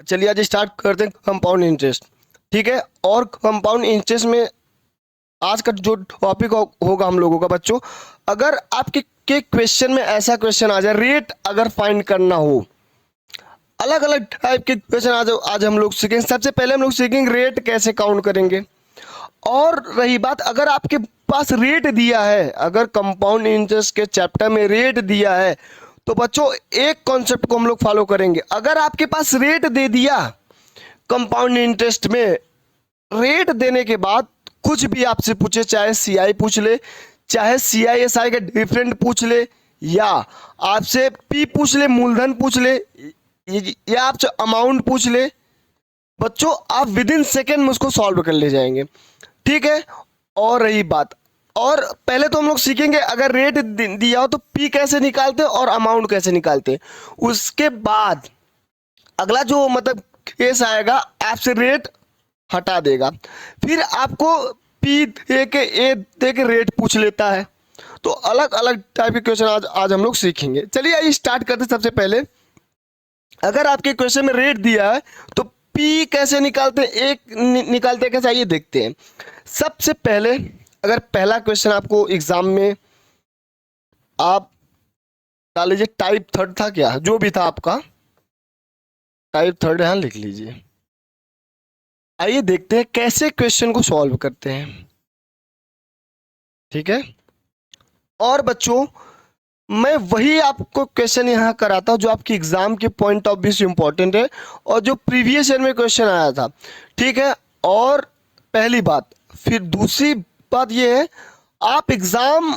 चलिए आज स्टार्ट करते हैं कंपाउंड इंटरेस्ट। ठीक है, और कंपाउंड इंटरेस्ट में आज का जो टॉपिक होगा हम लोगों का बच्चों, अगर आपके के क्वेश्चन में ऐसा क्वेश्चन आ जाए, रेट अगर फाइंड करना हो, अलग अलग टाइप के क्वेश्चन आज हम लोग सीखेंगे। सबसे पहले हम लोग सीखेंगे रेट कैसे काउंट करेंगे। और रही बात, अगर आपके पास रेट दिया है, अगर कंपाउंड इंटरेस्ट के चैप्टर में रेट दिया है, तो बच्चों एक कॉन्सेप्ट को हम लोग फॉलो करेंगे। अगर आपके पास रेट दे दिया कंपाउंड इंटरेस्ट में, रेट देने के बाद कुछ भी आपसे पूछे, चाहे सीआई पूछ ले, चाहे सीआईएसआई का डिफरेंट पूछ ले, या आपसे पी पूछ ले, मूलधन पूछ ले, या आपसे अमाउंट पूछ ले, बच्चों आप विद इन सेकेंड में उसको सॉल्व कर ले जाएंगे। ठीक है, और रही बात, और पहले तो हम लोग सीखेंगे अगर रेट दिया हो तो पी कैसे निकालते हैं और अमाउंट कैसे निकालते हैं। उसके बाद अगला जो मतलब केस आएगा, आपसे रेट हटा देगा, फिर आपको पी दे के ए दे के रेट पूछ लेता है। तो अलग अलग टाइप के क्वेश्चन आज हम लोग सीखेंगे। चलिए आइए स्टार्ट करते हैं। सबसे पहले अगर आपके क्वेश्चन में रेट दिया है तो पी कैसे निकालते हैं, एक निकालते हैं कैसे, आइए देखते हैं। सबसे पहले अगर पहला क्वेश्चन आपको एग्जाम में आप डाल लीजिए, टाइप थर्ड था क्या, जो भी था आपका टाइप थर्ड, यहां लिख लीजिए। आइए देखते हैं कैसे क्वेश्चन को सॉल्व करते हैं। ठीक है, और बच्चों मैं वही आपको क्वेश्चन यहाँ कराता हूँ जो आपकी एग्जाम के पॉइंट ऑफ व्यू से इंपॉर्टेंट है और जो प्रीवियस ईयर में क्वेश्चन आया था। ठीक है, और पहली बात, फिर दूसरी बात ये है, आप एग्जाम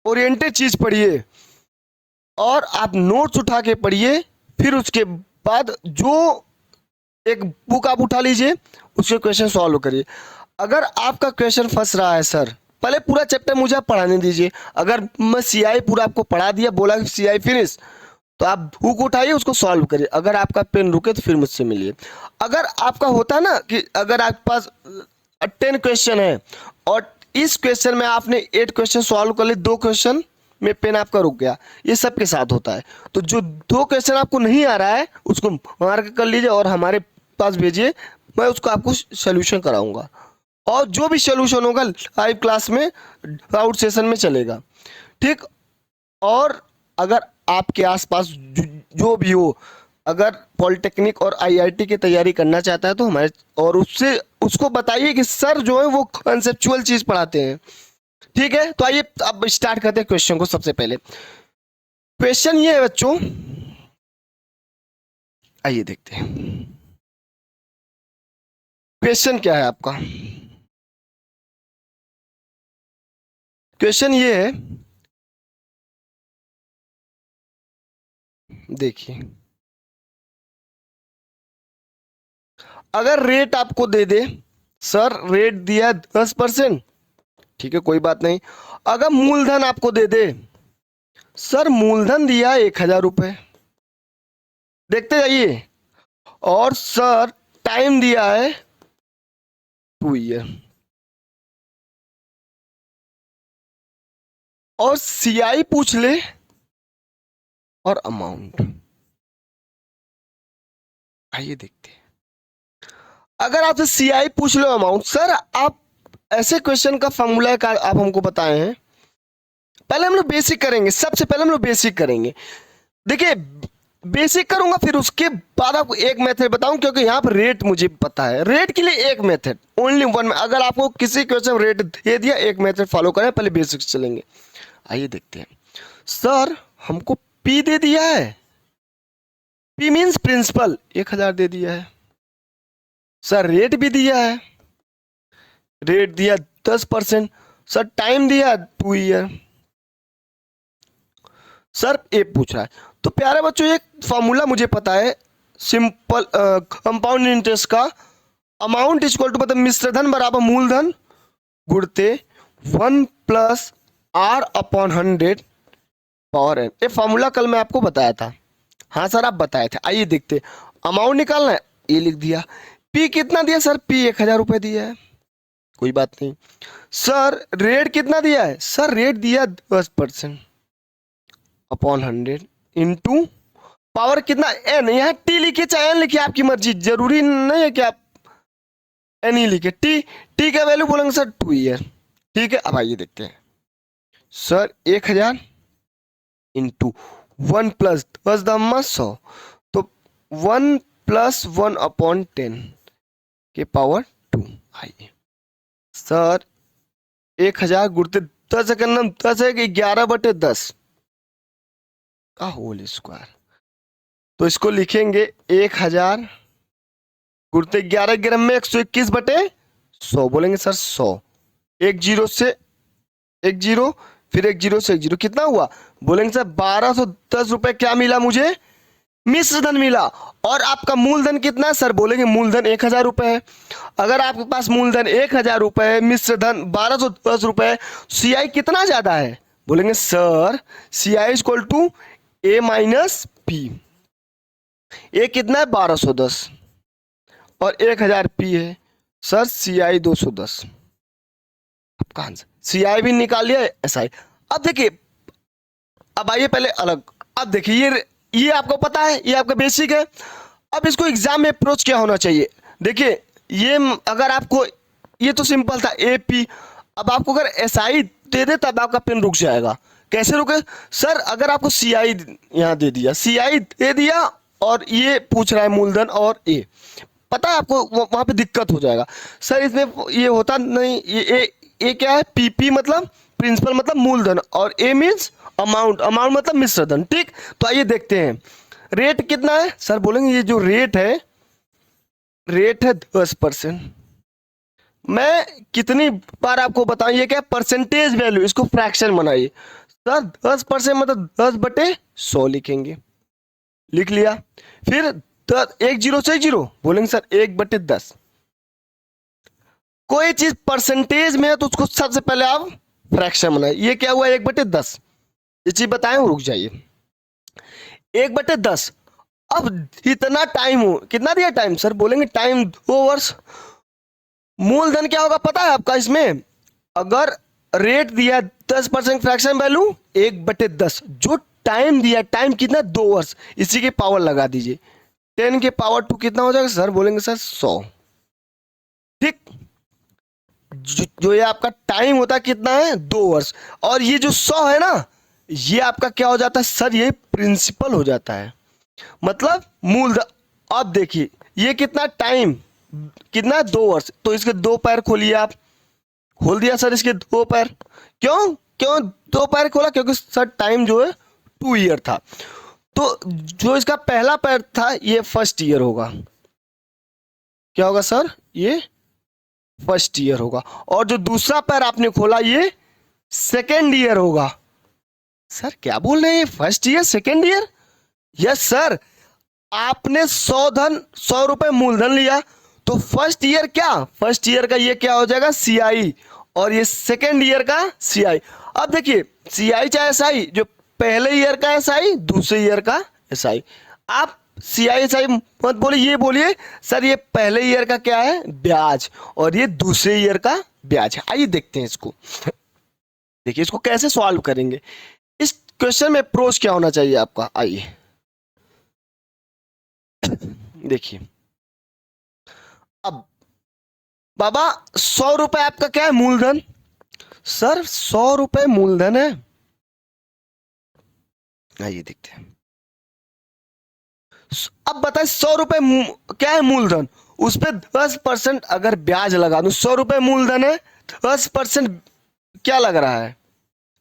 ओरिएंटेड चीज पढ़िए और आप नोट्स उठा के पढ़िए। फिर उसके बाद जो एक बुक आप उठा लीजिए, उसके क्वेश्चन सॉल्व करिए। अगर आपका क्वेश्चन फंस रहा है सर, पहले पूरा चैप्टर मुझे आप पढ़ाने दीजिए। अगर मैं सीआई पूरा आपको पढ़ा दिया, बोला कि सीआई फिनिश, तो आप बुक उठाइए, उसको सॉल्व करिए। अगर आपका पेन रुके तो फिर मुझसे मिलिए। अगर आपका होता है ना कि अगर आपके पास 10 क्वेश्चन है और इस क्वेश्चन में आपने 8 क्वेश्चन सॉल्व कर लिए, 2 क्वेश्चन में पेन आपका रुक गया, ये सबके साथ होता है। तो जो 2 क्वेश्चन आपको नहीं आ रहा है उसको मार्क कर लीजिए और हमारे पास भेजिए, मैं उसको आपको सोल्यूशन कराऊंगा। और जो भी सोल्यूशन होगा लाइव क्लास में, डाउट सेशन में चलेगा। ठीक, और अगर आपके आसपास जो भी हो, अगर पॉलिटेक्निक और आईआईटी की तैयारी करना चाहता है तो हमारे और उससे उसको बताइए कि सर जो है वो कंसेप्चुअल चीज पढ़ाते हैं। ठीक है, तो आइए अब स्टार्ट करते हैं क्वेश्चन को। सबसे पहले क्वेश्चन ये है बच्चों, आइए देखते हैं क्वेश्चन क्या है आपका। क्वेश्चन ये है, देखिए, अगर रेट आपको दे दे, सर रेट दिया 10%, ठीक है कोई बात नहीं। अगर मूलधन आपको दे दे, सर मूलधन दिया 1000 रुपए, देखते जाइए, और सर टाइम दिया है 2 ईयर, और सीआई पूछ ले और अमाउंट। आइए देखते हैं। अगर आपसे सीआई पूछ लो, अमाउंट, सर आप ऐसे क्वेश्चन का फॉर्मूला का आप हमको बताए हैं। पहले हम लोग बेसिक करेंगे, सबसे पहले हम लोग बेसिक करेंगे। देखिए बेसिक करूंगा, फिर उसके बाद आपको एक मेथड बताऊं, क्योंकि यहाँ पर रेट मुझे पता है। रेट के लिए एक मेथड, ओनली वन। अगर आपको किसी क्वेश्चन रेट दे दिया, एक मेथड फॉलो करें, पहले बेसिक्स चलेंगे। आइए देखते हैं। सर हमको पी दे दिया है, पी मीन्स प्रिंसिपल, 1000 दे दिया है। सर रेट भी दिया है, रेट दिया 10%। सर टाइम दिया 2 ईयर। सर ए पूछ रहा है, तो प्यारे बच्चों एक फॉर्मूला मुझे पता है, सिंपल कंपाउंड इंटरेस्ट का। अमाउंट इक्वल टू, मतलब मिश्रधन बराबर मूलधन गुणते 1+R/100 पावर n। ये फॉर्मूला कल मैं आपको बताया था। हाँ सर आप बताए थे। आइए देखते, अमाउंट निकालना है, ए लिख दिया। पी कितना दिया, सर पी 1000 रुपए दिया है, कोई बात नहीं। सर रेट कितना दिया है, सर रेट दिया 10% अपॉन 100 इंटू पावर कितना एन, यहाँ टी लिखिए चाहे एन लिखिए, आपकी मर्जी, जरूरी नहीं है कि आप एन ही लिखे। टी, टी का वैल्यू बोलेंगे सर 2 ईयर। ठीक है, अब आइए देखते हैं सर 1000 इंटू 1 प्लस 10 दम्मा 100, तो 1 प्लस 1/10 के पावर 2। आइए सर 1000 गुणित 10 सेकंड 10 है कि 11/10 का होल स्क्वायर, तो इसको लिखेंगे 1000 गुणित 11, 11 में 121/100 बोलेंगे सर 100, एक जीरो से एक जीरो, फिर एक जीरो से एक जीरो, कितना हुआ बोलेंगे सर 1210 रुपए क्या मिला मुझे, मिश्र धन मिला। और आपका मूलधन कितना है सर, बोलेंगे मूलधन 1000 रुपए है। अगर आपके पास मूलधन 1000 रुपए है, मिश्र धन 1210 रुपए है, सीआई कितना ज्यादा है, बोलेंगे sir CI equal to A minus P. A कितना है 1210 और 1000 पी है, सर सीआई 210। आपका आंसर सीआई भी निकाल लिया, एसआई। अब देखिए, अब आइए पहले अलग, अब देखिए ये आपको पता है, ये आपका बेसिक है। अब इसको एग्जाम में अप्रोच क्या होना चाहिए, देखिए ये अगर आपको, ये तो सिंपल था एपी, अब आपको अगर एसआई दे दे तब आपका पेन रुक जाएगा। कैसे रुके सर, अगर आपको सीआई यहाँ दे दिया, सीआई दे दिया और ये पूछ रहा है मूलधन और ए, पता है आपको वहां पे दिक्कत हो जाएगा सर। इसमें ये होता नहीं, ये क्या है, पीपी मतलब प्रिंसिपल मतलब मूलधन, और ए मीन्स अमाउंट, अमाउंट मतलब मिश्र धन। ठीक, तो आइए देखते हैं रेट कितना है सर, बोलेंगे ये जो रेट है 10%। मैं कितनी बार आपको बताऊं, ये क्या परसेंटेज वैल्यू, इसको फ्रैक्शन बनाइए सर। 10% मतलब 10/100 लिखेंगे, लिख लिया। फिर एक जीरो से एक जीरो, बोलेंगे सर 1/10। कोई चीज परसेंटेज में है तो उसको सबसे पहले आप फ्रैक्शन बनाए। ये क्या हुआ 1/10, ये चीज बताएं, रुक जाइए 1/10। अब इतना टाइम हो, कितना दिया टाइम सर, बोलेंगे टाइम 2 वर्ष। मूलधन क्या होगा पता है आपका इसमें, अगर रेट दिया 10% फ्रैक्शन वैल्यू 1/10, जो टाइम दिया, टाइम कितना 2 वर्ष, इसी के पावर लगा दीजिए, 10 के पावर 2 कितना हो जाएगा सर, बोलेंगे सर 100। ठीक, जो ये आपका टाइम होता है कितना है 2 वर्ष, और ये जो 100 है ना, ये आपका क्या हो जाता है सर, ये प्रिंसिपल हो जाता है, मतलब मूलधन। अब देखिए ये कितना टाइम, कितना 2 वर्ष, तो इसके 2 पैर खोलिए आप, खोल दिया सर इसके 2 पैर। क्यों क्यों 2 पैर खोला, क्योंकि सर टाइम जो है 2 ईयर था, तो जो इसका पहला पैर था ये फर्स्ट ईयर होगा, क्या होगा सर, ये फर्स्ट ईयर होगा, और जो दूसरा पैर आपने खोला ये सेकेंड ईयर होगा। सर क्या बोल रहे हैं, first year second year, yes sir. आपने 100 रुपए मूलधन लिया, तो फर्स्ट ईयर क्या, फर्स्ट ईयर का ये क्या हो जाएगा सीआई, और ये सेकेंड ईयर का सीआई। अब देखिए सीआई चाहे एसआई, जो पहले ईयर का एसआई, दूसरे ईयर का एसआई, आप सीआई एसआई मत बोलिए, ये बोलिए सर ये पहले ईयर का क्या है ब्याज, और ये दूसरे ईयर का ब्याज है। आइए देखते हैं इसको, देखिए इसको कैसे सॉल्व करेंगे, इस क्वेश्चन में अप्रोच क्या होना चाहिए आपका। आइए देखिए, अब बाबा 100 रुपए आपका क्या है मूलधन, सर 100 रुपए मूलधन है। आइए देखते हैं, अब बताए 100 रुपए क्या है मूलधन, उस पर 10% अगर ब्याज लगा दूं, 100 रुपए मूलधन है, 10% क्या लग रहा है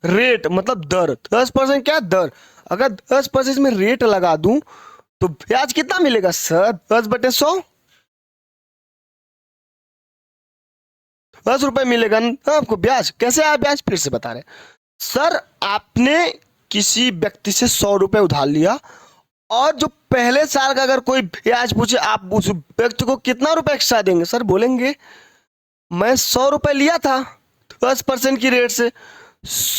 रेट, मतलब दर, 10% क्या दर, अगर 10% में रेट लगा दूं तो ब्याज कितना मिलेगा सर, 10/100, 10 रुपए मिलेगा ना आपको ब्याज। कैसे आया ब्याज, फिर से बता रहे सर, आपने किसी व्यक्ति से 100 रुपए उधार लिया, और जो पहले साल का अगर कोई ब्याज पूछे, आप उस व्यक्ति को कितना रुपए एक्स्ट्रा देंगे सर, बोलेंगे मैं 100 रुपए लिया था 10% की रेट से,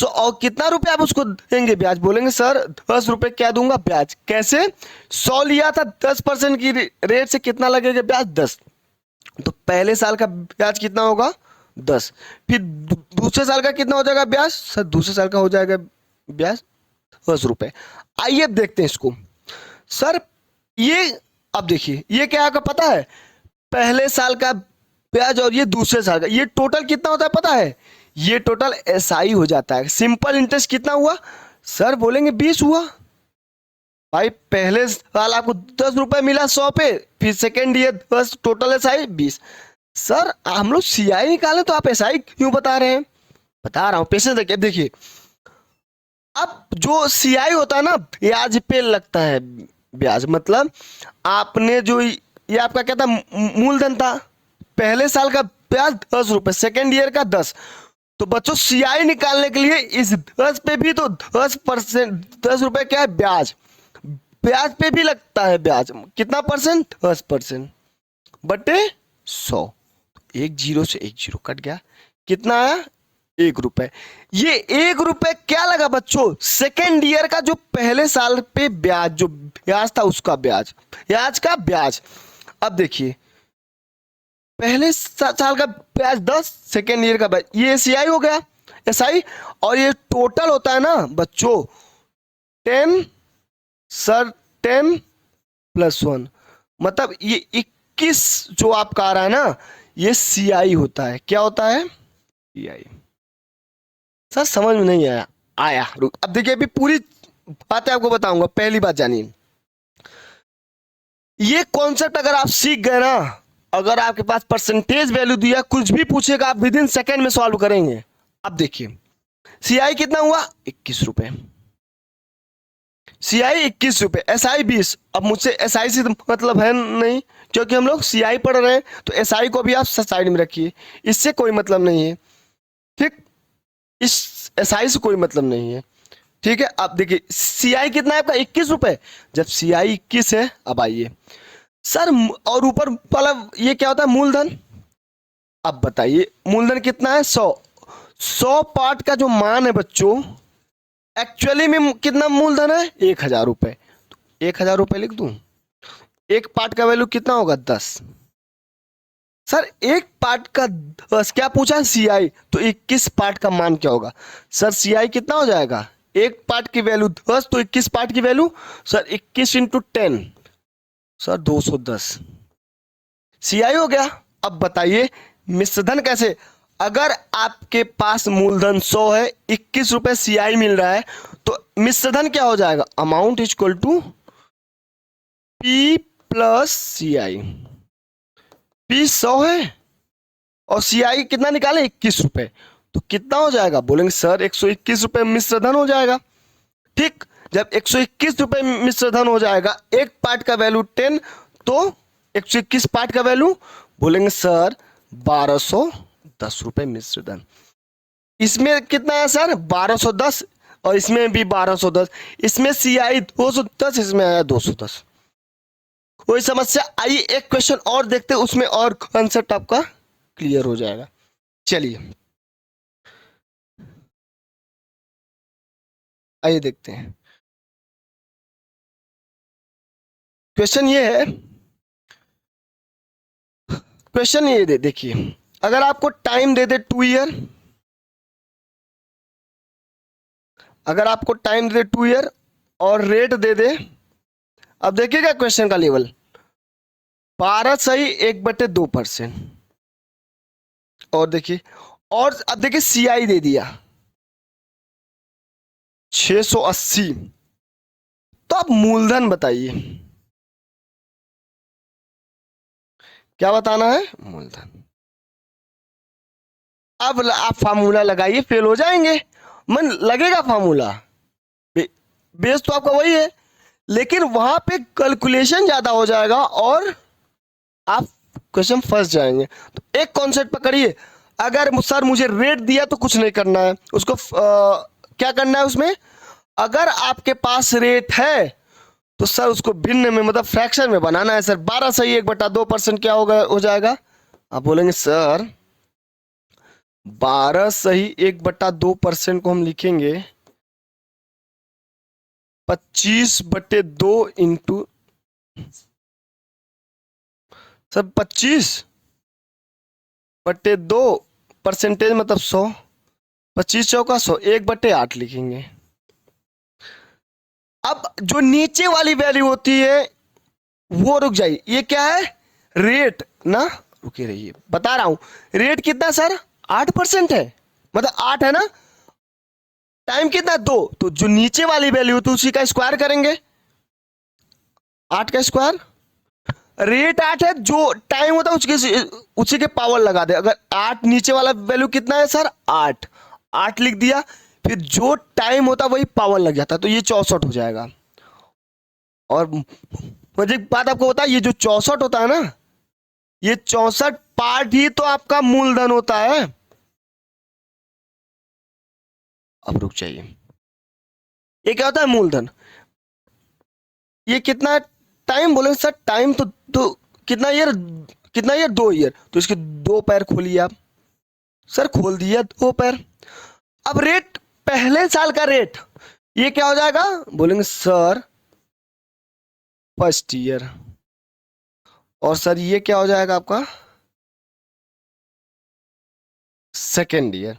और कितना रुपए आप उसको देंगे ब्याज, बोलेंगे सर 10 रुपए क्या दूंगा ब्याज। कैसे, 100 लिया था 10% की रेट से, कितना लगेगा ब्याज 10, तो पहले साल का ब्याज कितना होगा 10, फिर दूसरे साल का कितना हो जाएगा ब्याज सर, दूसरे साल का हो जाएगा ब्याज 10 रुपए। आइए देखते हैं इसको सर ये अब देखिए ये क्या आएगा पता है, पहले साल का ब्याज और ये दूसरे साल का, ये टोटल कितना होता है पता है, ये टोटल एसआई हो जाता है। सिंपल इंटरेस्ट कितना हुआ सर, बोलेंगे 20 हुआ। भाई पहले साल आपको 10 रुपए मिला 100 पे, फिर सेकेंड ईयर बस टोटल एसआई 20। सर हम लोग सीआई निकालें तो आप एसआई क्यों बता रहे हैं? बता रहा हूं पेशेंस देखिए। देखिए अब जो सीआई होता है ना, ब्याज पे लगता है ब्याज, मतलब आपने जो ये आपका क्या था, मूलधन था, पहले साल का ब्याज 10 रुपए, सेकेंड ईयर का 10। तो बच्चों सीआई निकालने के लिए इस 10 पे भी तो 10%, 10 रुपए क्या है ब्याज, ब्याज पे भी लगता है ब्याज, कितना परसेंट, 10% बटे 100। एक जीरो से एक जीरो कट गया, कितना आया, 1 रुपए। ये 1 रुपए क्या लगा बच्चों, सेकेंड ईयर का जो पहले साल पे ब्याज, जो ब्याज था उसका ब्याज, ब्याज का ब्याज। अब देखिए पहले साल का ब्याज 10, सेकेंड ईयर का ब्याज, ये एसआई हो गया, एसआई। और ये टोटल होता है ना बच्चों 10, सर 10 + 1, मतलब ये 21 जो आपका आ रहा है ना, ये सीआई होता है। क्या होता है, सीआई। सर समझ में नहीं आया, आया रुक, अब देखिए अभी पूरी बातें आपको बताऊंगा। पहली बात जानिए, ये कॉन्सेप्ट अगर आप सीख गए ना, अगर आपके पास परसेंटेज वैल्यू दिया, कुछ भी पूछेगा आप विद इन सेकेंड में सॉल्व करेंगे। अब देखिए सीआई कितना हुआ, 21 रुपए, सीआई 21 रुपए, एसआई 20। अब मुझसे एसआई से तो मतलब है नहीं, क्योंकि हम लोग सीआई पढ़ रहे हैं, तो एसआई को भी आप साइड में रखिए, इससे कोई मतलब नहीं है। ठीक, इस एसआई से कोई मतलब नहीं है। ठीक है, अब देखिए सीआई कितना है आपका, 21 रुपए। जब सीआई 21 है, अब आइए सर, और ऊपर वाला ये क्या होता है, मूलधन। अब बताइए मूलधन कितना है, 100। 100 पार्ट का जो मान है बच्चों, एक्चुअली में कितना मूलधन है, 1000 रुपए। 1000 रुपए लिख दूं, एक पार्ट का वैल्यू कितना होगा, 10। सर एक पार्ट का 10, क्या पूछा, सीआई, तो 21 पार्ट का मान क्या होगा। सर सीआई कितना हो जाएगा, एक पार्ट की वैल्यू 10, तो 21 पार्ट की वैल्यू, सर 21 × 10, सर 210 सीआई हो गया। अब बताइए मिश्रधन कैसे, अगर आपके पास मूलधन 100 है, 21 रुपए सीआई मिल रहा है, तो मिश्रधन क्या हो जाएगा, amount is equal to P plus CI. P 100 है और सीआई कितना निकाले, 21 रुपए, तो कितना हो जाएगा, बोलेंगे सर 121 रुपए मिश्रधन हो जाएगा। ठीक, जब 121 रुपए मिश्रधन हो जाएगा, एक पार्ट का वैल्यू 10, तो 121 पार्ट का वैल्यू, बोलेंगे सर 1210 रुपए मिश्रधन। इसमें कितना है सर, 1210, और इसमें भी 1210, इसमें सीआई 210, इसमें आया 210। कोई समस्या, आइए एक क्वेश्चन और देखते हैं, उसमें और कॉन्सेप्ट आपका क्लियर हो जाएगा। चलिए आइए देखते हैं। क्वेश्चन ये है, क्वेश्चन ये देखिए, अगर आपको टाइम दे दे 2 ईयर, अगर आपको टाइम दे दे 2 ईयर और रेट दे दे, अब देखिएगा क्वेश्चन का लेवल, 12 सही 1/2%, और देखिए, और अब देखिए सीआई दे दिया 680, तो अब मूलधन बताइए, क्या बताना है, मूलधन। अब आप फार्मूला लगाइए, फेल हो जाएंगे, मन लगेगा फार्मूला, बेस तो आपका वही है, लेकिन वहां पे कैलकुलेशन ज्यादा हो जाएगा और आप क्वेश्चन फंस जाएंगे। तो एक कॉन्सेप्ट पकड़िए, अगर सर मुझे रेट दिया तो कुछ नहीं करना है उसको, क्या करना है उसमें, अगर आपके पास रेट है तो सर उसको भिन्न में, मतलब फ्रैक्शन में बनाना है। सर 12 सही 1/2% क्या होगा, हो जाएगा, आप बोलेंगे सर 12 सही 1/2% को हम लिखेंगे 25/2 इंटू, सर 25/2 परसेंटेज मतलब 100, 25 चौका 100, 1/8 लिखेंगे। अब जो नीचे वाली वैल्यू होती है वो रुक जाइए, ये क्या है, रेट ना, रुके रहिए बता रहा हूं, रेट कितना सर 8% है, मतलब 8 है ना, टाइम कितना 2, तो जो नीचे वाली वैल्यू होती है उसी का स्क्वायर करेंगे, 8 का स्क्वायर, रेट 8 है, जो टाइम होता है उसी के पावर लगा दे, अगर 8 नीचे वाला वैल्यू कितना है सर 8, 8 लिख दिया, फिर जो टाइम होता है वही पावर लग जाता है, तो ये 64 हो जाएगा। और मुझे एक बात आपको बता, ये जो 64 होता है ना, ये 64 पार्ट ही तो आपका मूलधन होता है। अब रुक जाइए, ये क्या होता है मूलधन, ये कितना टाइम बोले सर, टाइम तो कितना ईयर, 2 ईयर, तो इसके 2 पैर खोलिए आप, सर खोल दिया 2 पैर। अब रेट, पहले साल का रेट, ये क्या हो जाएगा, बोलेंगे सर फर्स्ट ईयर, और सर ये क्या हो जाएगा आपका सेकेंड ईयर।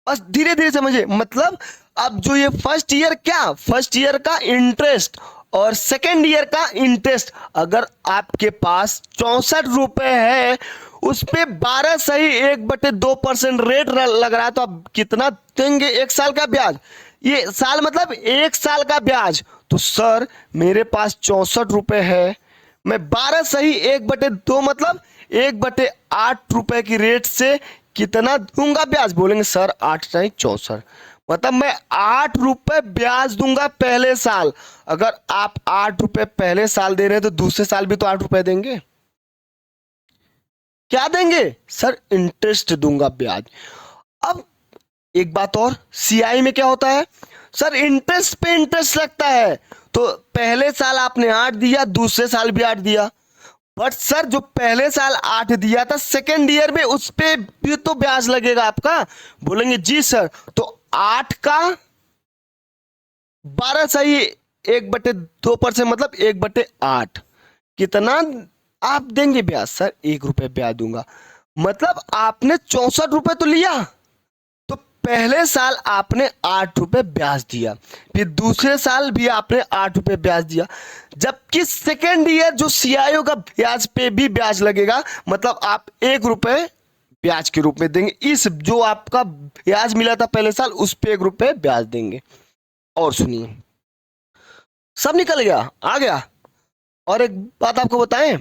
बस धीरे धीरे समझिए, मतलब अब जो ये फर्स्ट ईयर, क्या फर्स्ट ईयर का इंटरेस्ट और सेकेंड ईयर का इंटरेस्ट, अगर आपके पास 64 रुपए है, उस पे 12 सही 1/2% रेट लग रहा है, तो आप कितना देंगे, 1 साल का ब्याज, ये साल मतलब 1 साल का ब्याज, तो सर मेरे पास 64 रुपए है, मैं 12 सही 1/2 मतलब 1/8 रुपए की रेट से कितना दूंगा ब्याज, बोलेंगे सर 8 नहीं 64, मतलब मैं 8 रुपए ब्याज दूंगा पहले साल। अगर आप 8 रुपए पहले साल दे रहे हैं तो दूसरे साल भी तो 8 रुपए देंगे, क्या देंगे सर, इंटरेस्ट दूंगा ब्याज। अब एक बात और, सीआई में क्या होता है सर, इंटरेस्ट पे इंटरेस्ट लगता है, तो पहले साल आपने 8 दिया, दूसरे साल भी 8 दिया, बट सर जो पहले साल 8 दिया था सेकेंड ईयर में उस पे भी तो ब्याज लगेगा आपका, बोलेंगे जी सर, तो 8 का 12 सही 1/2% मतलब 1/8, कितना आप देंगे ब्याज, सर 1 रुपए ब्याज दूंगा, मतलब आपने 64 रुपए तो लिया, तो पहले साल आपने 8 रुपए ब्याज दिया, फिर दूसरे साल भी आपने 8 रुपए ब्याज दिया, जबकि सेकेंड ईयर जो सीआईओ का ब्याज पे भी ब्याज लगेगा, मतलब आप 1 रुपए ब्याज के रूप में देंगे, इस जो आपका ब्याज मिला था पहले साल उस पे 1 रुपए ब्याज देंगे। और सुनिए, सब निकल गया, आ गया। और एक बात आपको बताएं,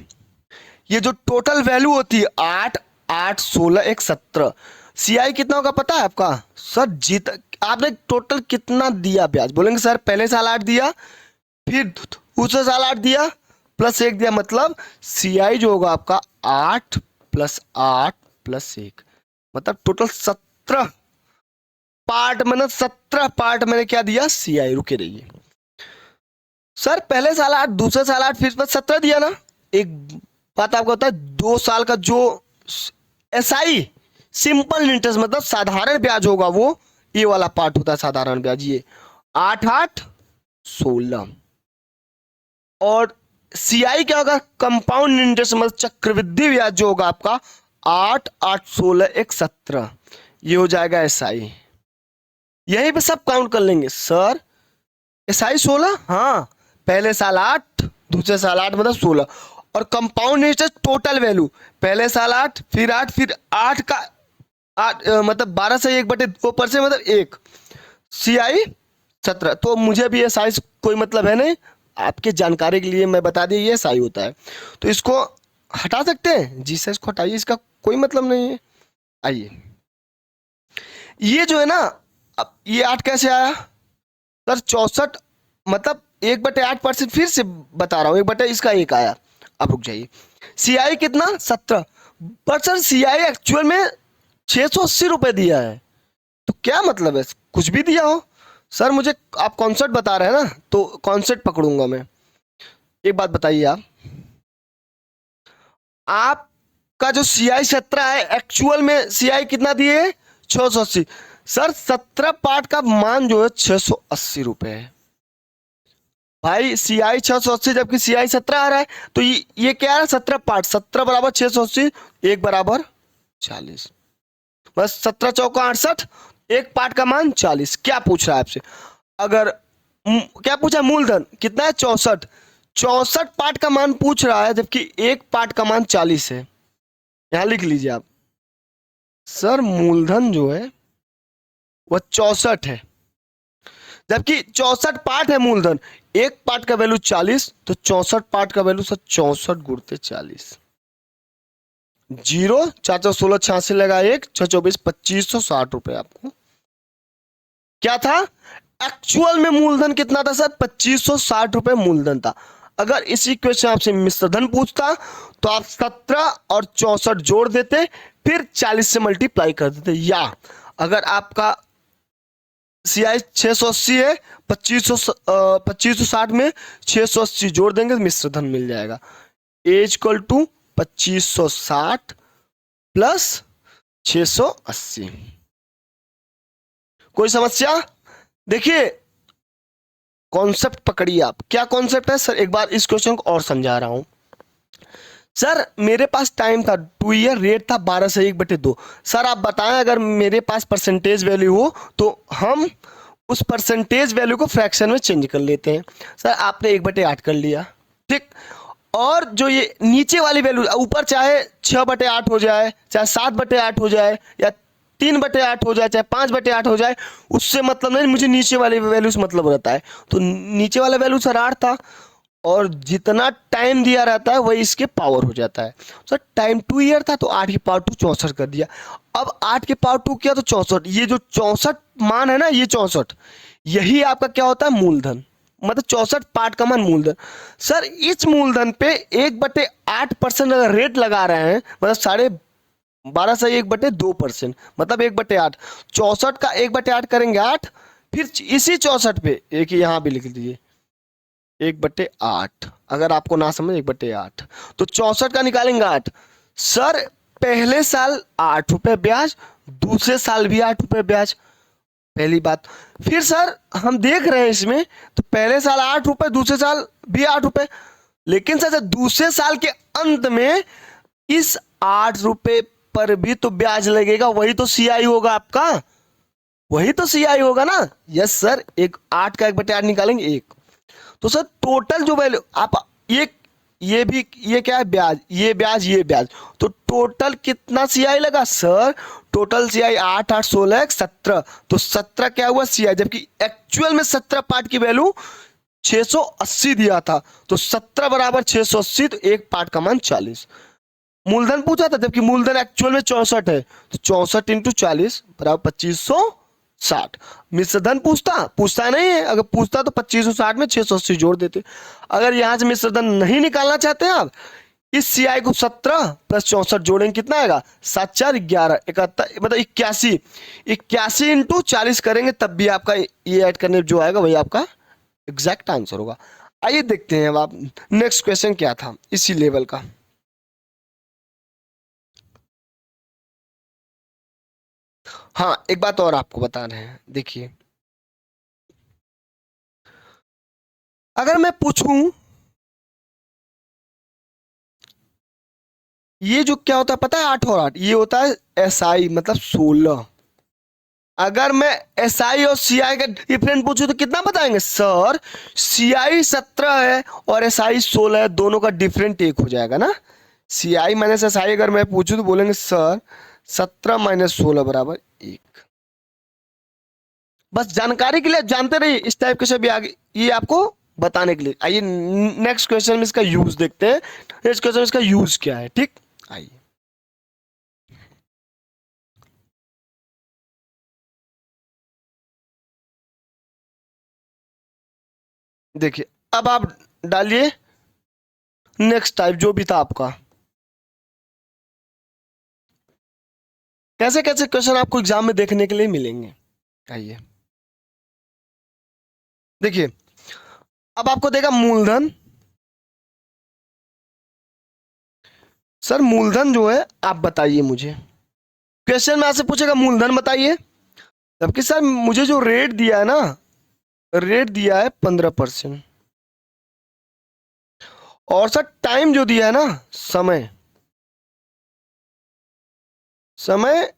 ये जो टोटल वैल्यू होती है 8, 8, 16, 1, 17, सीआई कितना होगा पता है आपका, सर जीत आपने टोटल कितना दिया ब्याज, बोलेंगे सर पहले साल 8 दिया, फिर दूसरे साल 8 दिया प्लस 1 दिया, मतलब सीआई जो होगा आपका 8 + 8 + 1, मतलब टोटल 17 पार्ट, मैंने 17 पार्ट मैंने क्या दिया सीआई। रुके रहिए सर, पहले साल 8, दूसरे साल 8, फिर 17 दिया ना। एक बात आपको होता है, 2 साल का जो एसआई सिंपल इंटरेस्ट मतलब साधारण ब्याज होगा, वो ये वाला पार्ट होता है साधारण ब्याज, ये 8, 8, 16, और सीआई क्या होगा, कंपाउंड इंटरेस्ट मतलब चक्रवृद्धि ब्याज जो होगा आपका 8, 8, 16, 1, 17, ये हो जाएगा एसआई। यहीं पे सब काउंट कर लेंगे सर, एसआई 16, हाँ पहले साल 8, दूसरे साल 8 मतलब 16, और कंपाउंड इंटरेस्ट टोटल वैल्यू, पहले साल 8, फिर 8, फिर 8 का 8 मतलब 12 से 1/2% मतलब 1, सीआई 17। तो मुझे भी ये साइज कोई मतलब है नहीं, आपके जानकारी के लिए मैं बता दी ये साइज होता है, तो इसको हटा सकते हैं जी सर, इसको हटाइए, इसका कोई मतलब नहीं है। आइए, ये जो है ना, अब ये 8 कैसे आया सर, 64 मतलब 1/8%, फिर से बता रहा हूं 1/, इसका 1 आया। अब रुक जाइए, सीआई कितना 17, पर सर सीआई एक्चुअल में 680 रुपए दिया है, तो क्या मतलब है, कुछ भी दिया हो सर, मुझे आप कॉन्सेप्ट बता रहे हैं ना, तो कॉन्सेप्ट पकड़ूंगा मैं। एक बात बताइए आपका जो सीआई 17 है, एक्चुअल में सीआई कितना दिए 680, सर 17 पार्ट का मान जो है 680 रुपए है भाई, सीआई 680 जबकि सीआई 17 आ रहा है, तो ये क्या है 17 पार्ट, 17 बराबर 680, 1 बराबर 40, बस 17 चौका 68, एक पार्ट का मान 40। क्या पूछ रहा है आपसे, अगर क्या पूछा, मूलधन कितना है 64। 64 पार्ट का मान पूछ रहा है, जबकि एक पार्ट का मान 40 है। यहां लिख लीजिए आप, सर मूलधन जो है वह 64 है, जबकि 64 पार्ट है मूलधन। एक पार्ट का वैल्यू 40, तो 64 पार्ट का वैल्यू सर 64 गुणते 40। जीरो 416 86 लगा, एक 624 2560 आपको क्या था, एक्चुअल में मूलधन कितना था सर, 2560 मूलधन था। अगर इसी क्वेश्चन आपसे मिश्रधन पूछता तो आप 17 और 64 जोड़ देते, फिर 40 से मल्टीप्लाई कर देते, या अगर आपका सीआई 680 है, 2560 में 680 जोड़ देंगे तो मिश्रधन मिल जाएगा। As equal to 2560 plus 680। कोई समस्या? देखिए कॉन्सेप्ट पकड़िए आप, क्या कॉन्सेप्ट है सर, एक बार इस क्वेश्चन को और समझा रहा हूं। सर मेरे पास टाइम था 2 ईयर, रेट था 12 से 1/2। सर आप बताएं अगर मेरे पास परसेंटेज वैल्यू हो तो हम उस परसेंटेज वैल्यू को फ्रैक्शन में चेंज कर लेते हैं। सर आपने 1/8 कर लिया, ठीक, और जो ये नीचे वाली वैल्यू ऊपर चाहे 6/8 हो जाए, चाहे 7/8 हो जाए, या 3/8 हो जाए, चाहे 5/8 हो जाए, उससे मतलब नहीं, मुझे नीचे वाले वैल्यू से मतलब रहता है। तो नीचे वाला वैल्यू सर 8 था, और जितना टाइम दिया रहता है वही इसके पावर हो जाता है। सर टाइम 2 ईयर था तो 8 की पावर 2 64 कर दिया। अब 8 के पावर 2 किया तो 64, ये जो 64 मान है ना, ये 64 यही आपका क्या होता है, मूलधन, मतलब 64 पार्ट का मान मूलधन। सर इस मूलधन पे 1/8% अगर रेट लगा रहे हैं, मतलब 12.5 से 1/2%, मतलब 1/8, 64 का 1/8 करेंगे 8, फिर इसी 64 पे एक यहाँ भी लिख दीजिए 1/8, अगर आपको ना समझ 1/8, तो 64 का निकालेंगे 8। सर पहले साल 8 रुपए ब्याज, दूसरे साल भी 8 रुपए ब्याज, पहली बात। फिर सर हम देख रहे हैं इसमें, तो पहले साल 8 रुपए, दूसरे साल भी 8 रुपए, लेकिन सर दूसरे साल के अंत में इस 8 रुपए पर भी तो ब्याज लगेगा, वही तो सीआई होगा आपका, वही तो सीआई होगा ना। यस सर, एक 8 का 1/8 निकालेंगे 1, तो सर टोटल जो वैल्यू आप ये भी, ये क्या है, ब्याज, ये ब्याज, ये ब्याज, तो टोटल कितना सीआई लगा सर, टोटल सीआई 8 8 16 17, तो 17 क्या हुआ सीआई, जबकि एक्चुअल में 17 पार्ट की वैल्यू 680 दिया था, तो 17 बराबर 680, तो एक पार्ट का मान 40। मूलधन पूछा था, जबकि मूलधन एक्चुअल में 64 है, तो 64 इंटू 40 बराबर 2560। मिश्रधन पूछता पूछता नहीं है, अगर पूछता तो 2560 में 680 जोड़ देते। अगर यहां से मिश्रधन नहीं निकालना चाहते हैं आप, इस सीआई को 17 प्लस 64 जोड़ेंगे कितना आएगा, 7 4 11 71, मतलब 81, 81 इंटू 40 करेंगे तब भी आपका ये ऐड करने जो आएगा वही आपका एग्जैक्ट आंसर होगा। आइए देखते हैं अब आप नेक्स्ट क्वेश्चन क्या था इसी लेवल का। हाँ एक बात और आपको बता रहे हैं, देखिए अगर मैं पूछूं ये जो क्या होता है पता है, 8 और 8 ये होता है एसआई, मतलब 16। अगर मैं एसआई और सीआई का डिफरेंस पूछूं तो कितना बताएंगे सर, सीआई 17 है और एसआई 16 है, दोनों का डिफरेंट एक हो जाएगा ना। सीआई माइनस एसआई अगर मैं पूछूं तो बोलेंगे सर 17 माइनस 16 बराबर 1। बस जानकारी के लिए जानते रहिए, इस टाइप के सभी आगे ये आपको बताने के लिए। आइए नेक्स्ट क्वेश्चन में इसका यूज देखते हैं, नेक्स्ट क्वेश्चन में इसका यूज क्या है, ठीक। आइए देखिए, अब आप डालिए नेक्स्ट टाइप जो भी था आपका, कैसे कैसे क्वेश्चन आपको एग्जाम में देखने के लिए मिलेंगे। आइए देखिए, अब आपको देगा मूलधन। सर मूलधन जो है आप बताइए मुझे, क्वेश्चन में आपसे पूछेगा मूलधन बताइए, जबकि सर मुझे जो रेट दिया है ना, रेट दिया है 15%, और सर टाइम जो दिया है ना, समय, समय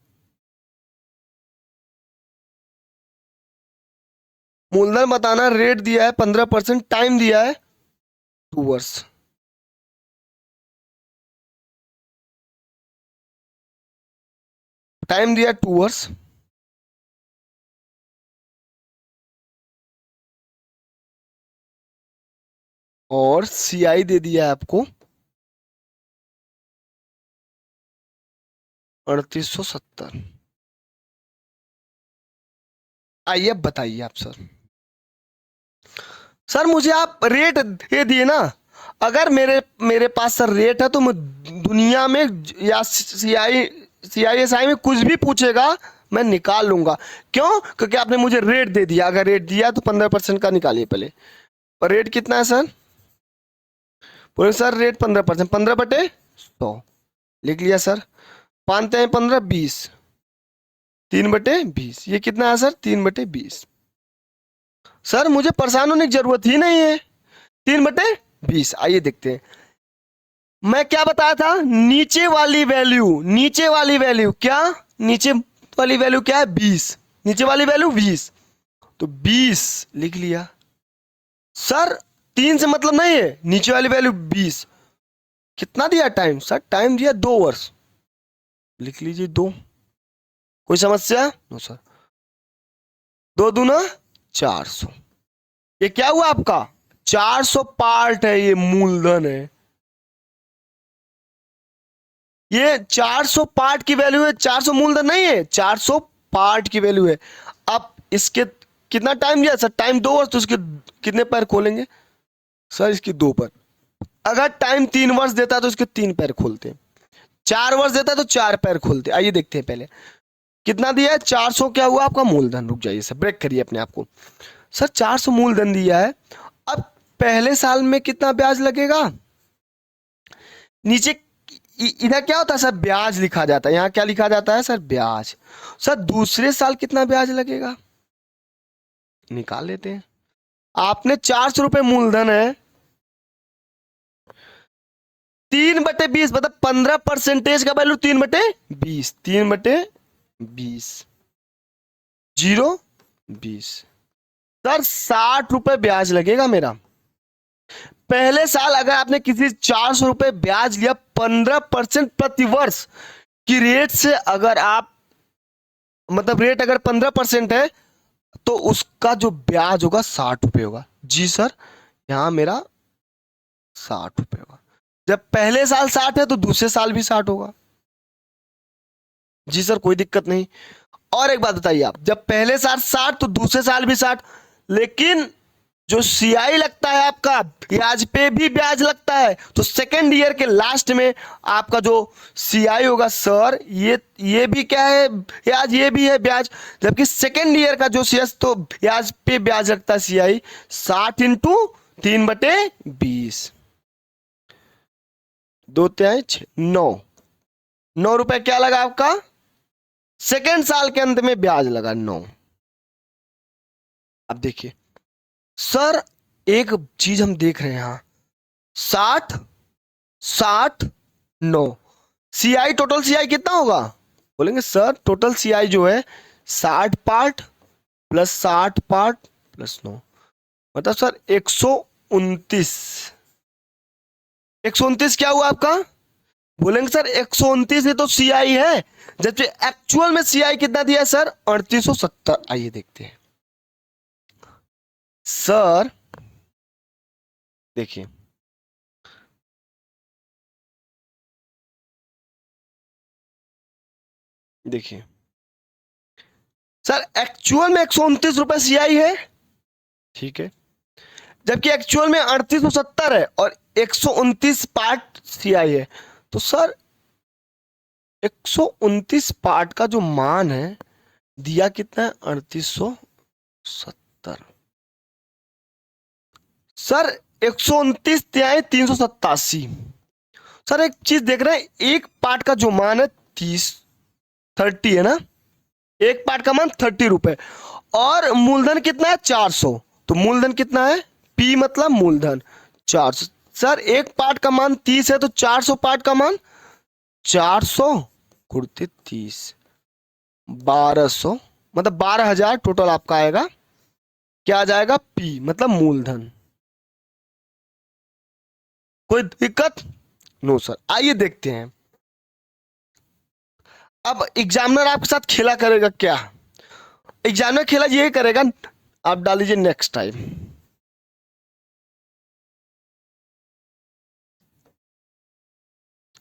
मूलधन बताना, रेट दिया है 15%, टाइम दिया है 2 वर्ष। टाइम दिया 2 वर्ष। और सीआई दे दिया है आपको 3870। आइए अब बताइए आप सर। सर मुझे आप रेट दे दिए ना, अगर मेरे मेरे पास सर रेट है तो मैं दुनिया में या सीआईएसआई में कुछ भी पूछेगा मैं निकाल लूंगा। क्यों? क्योंकि आपने मुझे रेट दे दिया। अगर रेट दिया तो 15% का निकालिए पहले। और रेट कितना है सर? बोले सर रेट 15%, 15/100 लिख लिया सर। 5×15 20, 3/20, ये कितना है सर? 3/20। सर मुझे परेशान होने की जरूरत ही नहीं है, 3/20। आइए देखते हैं। मैं क्या बताया था? नीचे वाली वैल्यू, नीचे वाली वैल्यू क्या? नीचे वाली वैल्यू क्या है? 20। नीचे वाली वैल्यू 20, तो 20 लिख लिया सर। 3 से मतलब नहीं है, नीचे वाली वैल्यू 20। कितना दिया टाइम? सर टाइम दिया 2 वर्ष, लिख लीजिए 2। कोई समस्या? No sir. 2 दूना 400। ये क्या हुआ आपका? 400 पार्ट है, ये मूलधन है। ये 400 पार्ट की वैल्यू है, 400 मूलधन नहीं है, 400 पार्ट की वैल्यू है। अब इसके कितना टाइम दिया सर? टाइम 2 वर्ष, तो इसके कितने पैर खोलेंगे सर? इसकी 2 पैर। अगर टाइम 3 वर्ष देता है तो इसके 3 पैर खोलते, 4 वर्ष देता है तो 4 पैर खोलते। आइए देखते हैं पहले कितना दिया है। 400 क्या हुआ आपका? मूलधन। रुक जाइए सर, ब्रेक करिए अपने आप को। सर 400 मूलधन दिया है। अब पहले साल में कितना ब्याज लगेगा? नीचे इधर क्या होता है सर? ब्याज लिखा जाता है। यहां क्या लिखा जाता है सर? ब्याज। सर दूसरे साल कितना ब्याज लगेगा? निकाल लेते हैं। आपने 400 रुपए मूलधन है, 3/20 मतलब 15% का वैल्यू 3/20, 3/20, 0 20। सर 60 रुपए ब्याज लगेगा मेरा। पहले साल अगर आपने किसी 400 रुपए ब्याज लिया 15% प्रति वर्ष की रेट से, अगर आप मतलब रेट अगर 15% है तो उसका जो ब्याज होगा 60 रुपए होगा। जी सर, यहां मेरा 60 रुपए होगा। जब पहले साल 60 है तो दूसरे साल भी 60 होगा। जी सर, कोई दिक्कत नहीं। और एक बात बताइए आप, जब पहले साल 60 तो दूसरे साल भी 60, लेकिन जो सीआई लगता है आपका, ब्याज पे भी ब्याज लगता है, तो सेकेंड ईयर के लास्ट में आपका जो सीआई होगा सर, ये भी क्या है? ब्याज। ये भी है ब्याज। जबकि सेकेंड ईयर का जो सीएस, तो ब्याज पे ब्याज लगता है सीआई 60 इंटू 3/20, 2×6 9। 9 रुपए क्या लगा आपका? सेकेंड साल के अंत में ब्याज लगा 9। अब देखिए सर, एक चीज हम देख रहे हैं यहां, 60 60 9। सीआई, टोटल सीआई कितना होगा? बोलेंगे सर टोटल सीआई जो है 60 पार्ट प्लस 60 पार्ट प्लस 9, मतलब सर 129। 129 क्या हुआ आपका? बोलेंगे सर 129 ही तो सीआई है, जबकि एक्चुअल में सीआई कितना दिया है सर? 3870। आइए देखते हैं सर। देखिए देखिए सर, एक्चुअल में 129 रुपए सीआई है, ठीक है, जबकि एक्चुअल में 3870 है और 129 पार्ट सीआई है। तो सर 129 पार्ट का जो मान है दिया कितना है? 3870। सर 129 त्याई 387। सर एक चीज देख रहे हैं, एक पार्ट का जो मान है 30 है ना, एक पार्ट का मान 30 रुपए, और मूलधन कितना है? 400। तो मूलधन कितना है? पी मतलब मूलधन 400। सर एक पार्ट का मान 30 है, तो 400 पार्ट का मान 400 गुणित 30, 1200, मतलब 12,000 टोटल आपका आएगा। क्या आ जाएगा, पी मतलब मूलधन। कोई दिक्कत? No sir. आइए देखते हैं अब एग्जामिनर आपके साथ खेला करेगा क्या। एग्जामिनर खेला ये करेगा, आप डाल लीजिए नेक्स्ट टाइम।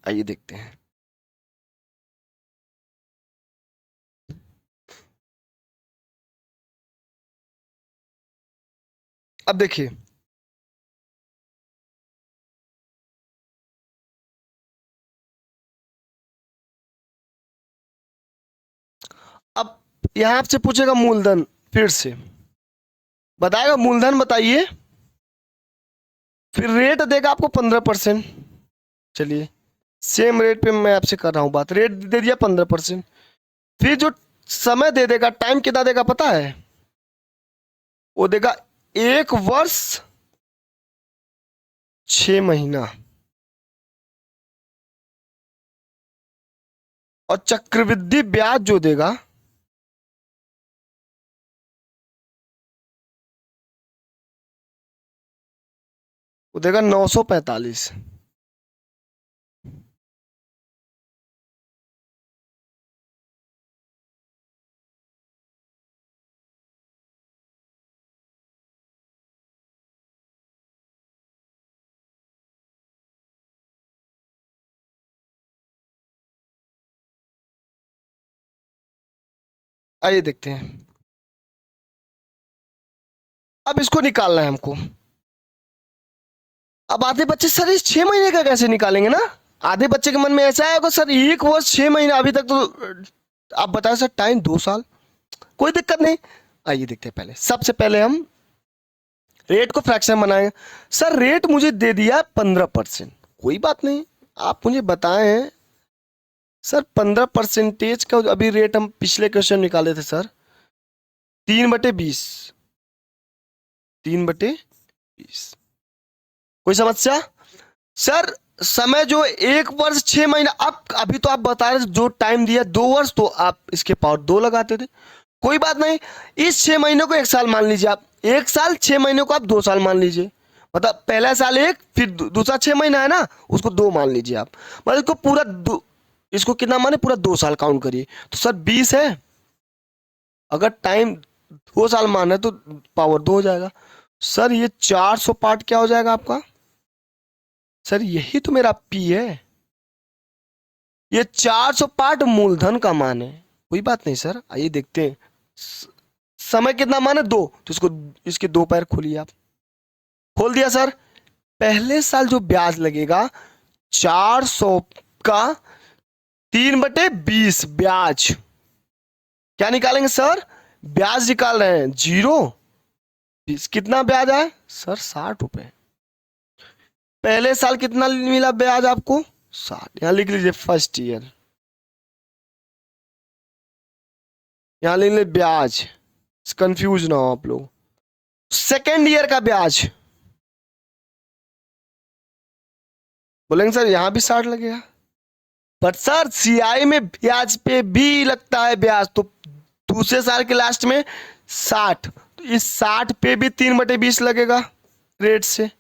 आइए देखते हैं। अब देखिए, अब यहां आपसे पूछेगा मूलधन, फिर से बताएगा मूलधन बताइए, फिर रेट देगा आपको 15%। चलिए सेम रेट पे मैं आपसे कर रहा हूं बात, रेट दे दिया 15%। फिर जो समय दे देगा, टाइम कितना देगा पता है, वो देगा 1 वर्ष 6 महीना। और चक्रवृद्धि ब्याज जो देगा, वो देगा 945। आइए देखते हैं, अब इसको निकालना है हमको। अब आधे बच्चे सर इस 6 महीने का कैसे निकालेंगे ना, आधे बच्चे के मन में ऐसा आएगा सर 1 वर्ष 6 महीना, अभी तक तो आप बताए सर टाइम 2 साल। कोई दिक्कत नहीं, आइए देखते हैं। पहले सबसे पहले हम रेट को फ्रैक्शन बनाएंगे। सर रेट मुझे दे दिया 15%, कोई बात नहीं, आप मुझे बताए हैं सर 15% का अभी रेट हम पिछले क्वेश्चन निकाले थे सर, 3/20, 3/20। कोई समस्या? सर समय जो 1 वर्ष 6 महीना, अब अभी तो आप बता रहे थे जो टाइम दिया 2 वर्ष, तो आप इसके पावर 2 लगाते थे। कोई बात नहीं, इस 6 महीने को 1 साल मान लीजिए आप, 1 साल 6 महीने को आप 2 साल मान लीजिए। मतलब पहला साल 1, फिर दूसरा 6 महीना है ना, उसको 2 मान लीजिए आप। मतलब इसको पूरा इसको कितना माने, पूरा 2 साल काउंट करिए। तो सर 20 है, अगर टाइम 2 साल माना है तो पावर 2 हो जाएगा। सर ये 400 पार्ट क्या हो जाएगा आपका, सर यही तो मेरा पी है, ये 400 पार्ट मूलधन का मान है। कोई बात नहीं सर, आइए देखते हैं। समय कितना माने 2, तो इसको इसके 2 पैर खोलिए आप। खोल दिया सर। पहले साल जो ब्याज लगेगा 400 का 3/20 ब्याज। क्या निकालेंगे सर, ब्याज निकाल रहे हैं 0, कितना ब्याज आया सर 60 रुपए। पहले साल कितना मिला ब्याज आपको, 60। यहां लिख लीजिए फर्स्ट ईयर, यहां लिख लीजिए ब्याज, कंफ्यूज ना हो आप लोग। सेकेंड ईयर का ब्याज, बोलेंगे सर यहां भी 60 लगेगा, पर सर सीआई में ब्याज पे भी लगता है ब्याज, तो दूसरे साल के लास्ट में 60, तो इस 60 पे भी 3/20 लगेगा रेट से।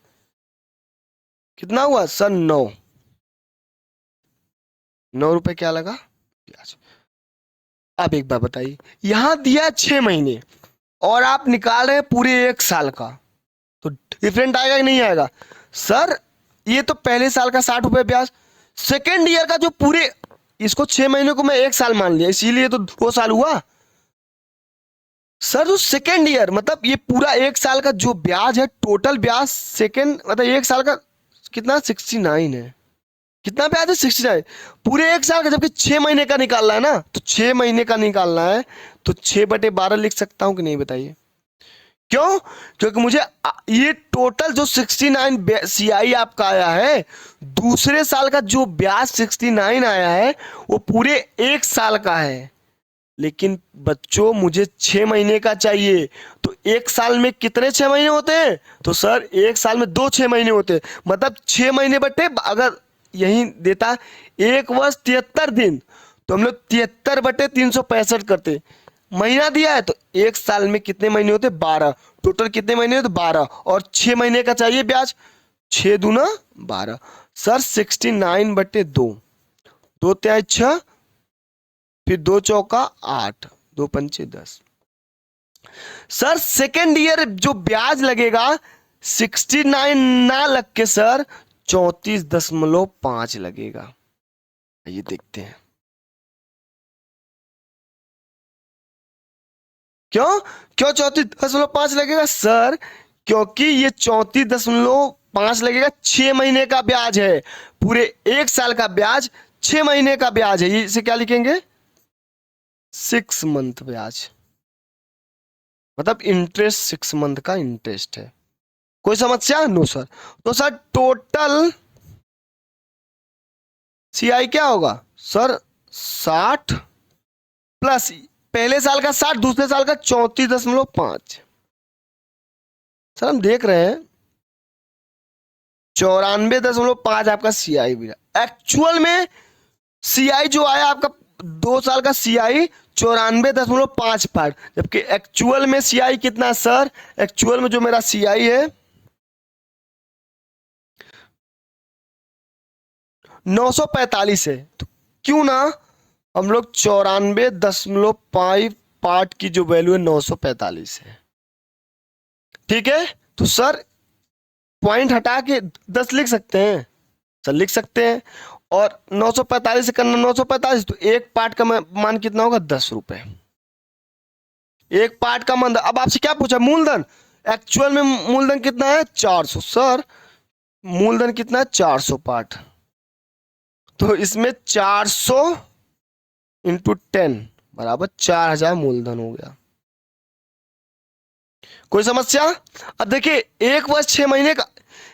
कितना हुआ सर 9 रुपए क्या लगा ब्याज। अब एक बार बताइए, यहां दिया 6 महीने और आप निकाल रहे हैं पूरे 1 साल का, तो डिफरेंट आएगा कि नहीं आएगा सर। ये तो पहले साल का 60 रुपए ब्याज, सेकेंड ईयर का जो पूरे, इसको 6 महीने को मैं 1 साल मान लिया, इसीलिए तो 2 साल हुआ सर। जो सेकेंड ईयर मतलब ये पूरा 1 साल का जो ब्याज है, टोटल ब्याज सेकेंड मतलब 1 साल का कितना 69 है। कितना ब्याज है 69, पूरे 1 साल का, जबकि 6 महीने का निकालना है ना, तो 6 महीने का निकालना है, तो 6/12 लिख सकता हूं कि नहीं बताइए। क्यों? क्योंकि मुझे ये टोटल जो 69 सीआई आपका आया है, दूसरे साल का जो ब्याज 69 आया है, वो पूरे 1 साल का है। लेकिन बच्चों मुझे 6 महीने का चाहिए, तो 1 साल में कितने 6 महीने होते हैं, तो सर 1 साल में 2 6 महीने होते हैं। मतलब 6 महीने बटे, अगर यही देता 1 वर्ष 73 दिन, तो हम लोग 73/365 करते। महीना दिया है तो एक साल में कितने महीने होते? 12। टोटल कितने महीने होते? 12। और 6 महीने का चाहिए ब्याज, 6 दूना 12। सर 69/2, 2 तिहाई 6, फिर 2 चौका 8, 2 पंचे 10। सर सेकेंड ईयर जो ब्याज लगेगा 69 ना लग के सर 34.5 लगेगा। ये देखते हैं क्यों क्यों 34.5 लगेगा सर, क्योंकि ये 34.5 लगेगा 6 महीने का ब्याज है। पूरे एक साल का ब्याज 6 महीने का ब्याज है। इसे क्या लिखेंगे? 6 मंथ ब्याज, मतलब इंटरेस्ट 6 मंथ का इंटरेस्ट है। कोई समस्या? No sir. तो सर टोटल सीआई क्या होगा सर? 60 प्लस पहले साल का 60, दूसरे साल का 34.5। सर हम देख रहे हैं 94.5 आपका सीआई भी। एक्चुअल में सीआई जो आया आपका 2 साल का सीआई 94.5 पार्ट, जबकि एक्चुअल में सीआई कितना है सर? एक्चुअल में जो मेरा सीआई है 945 है। तो क्यों ना हम लोग 94.5 पार्ट की जो वैल्यू है 945 है। ठीक है, तो सर पॉइंट हटा के 10 लिख सकते हैं? सर लिख सकते हैं। और 945 से करना 945, तो एक पार्ट का मान कितना होगा? 10 रुपए। एक पार्ट का मान। अब आपसे क्या पूछा? मूलधन। एक्चुअल में मूलधन कितना है? 400। सर मूलधन कितना है? 400 पार्ट, तो इसमें 400 इंटू 10 बराबर 4000 मूलधन हो गया। कोई समस्या? अब देखिए 1 वर्ष 6 महीने का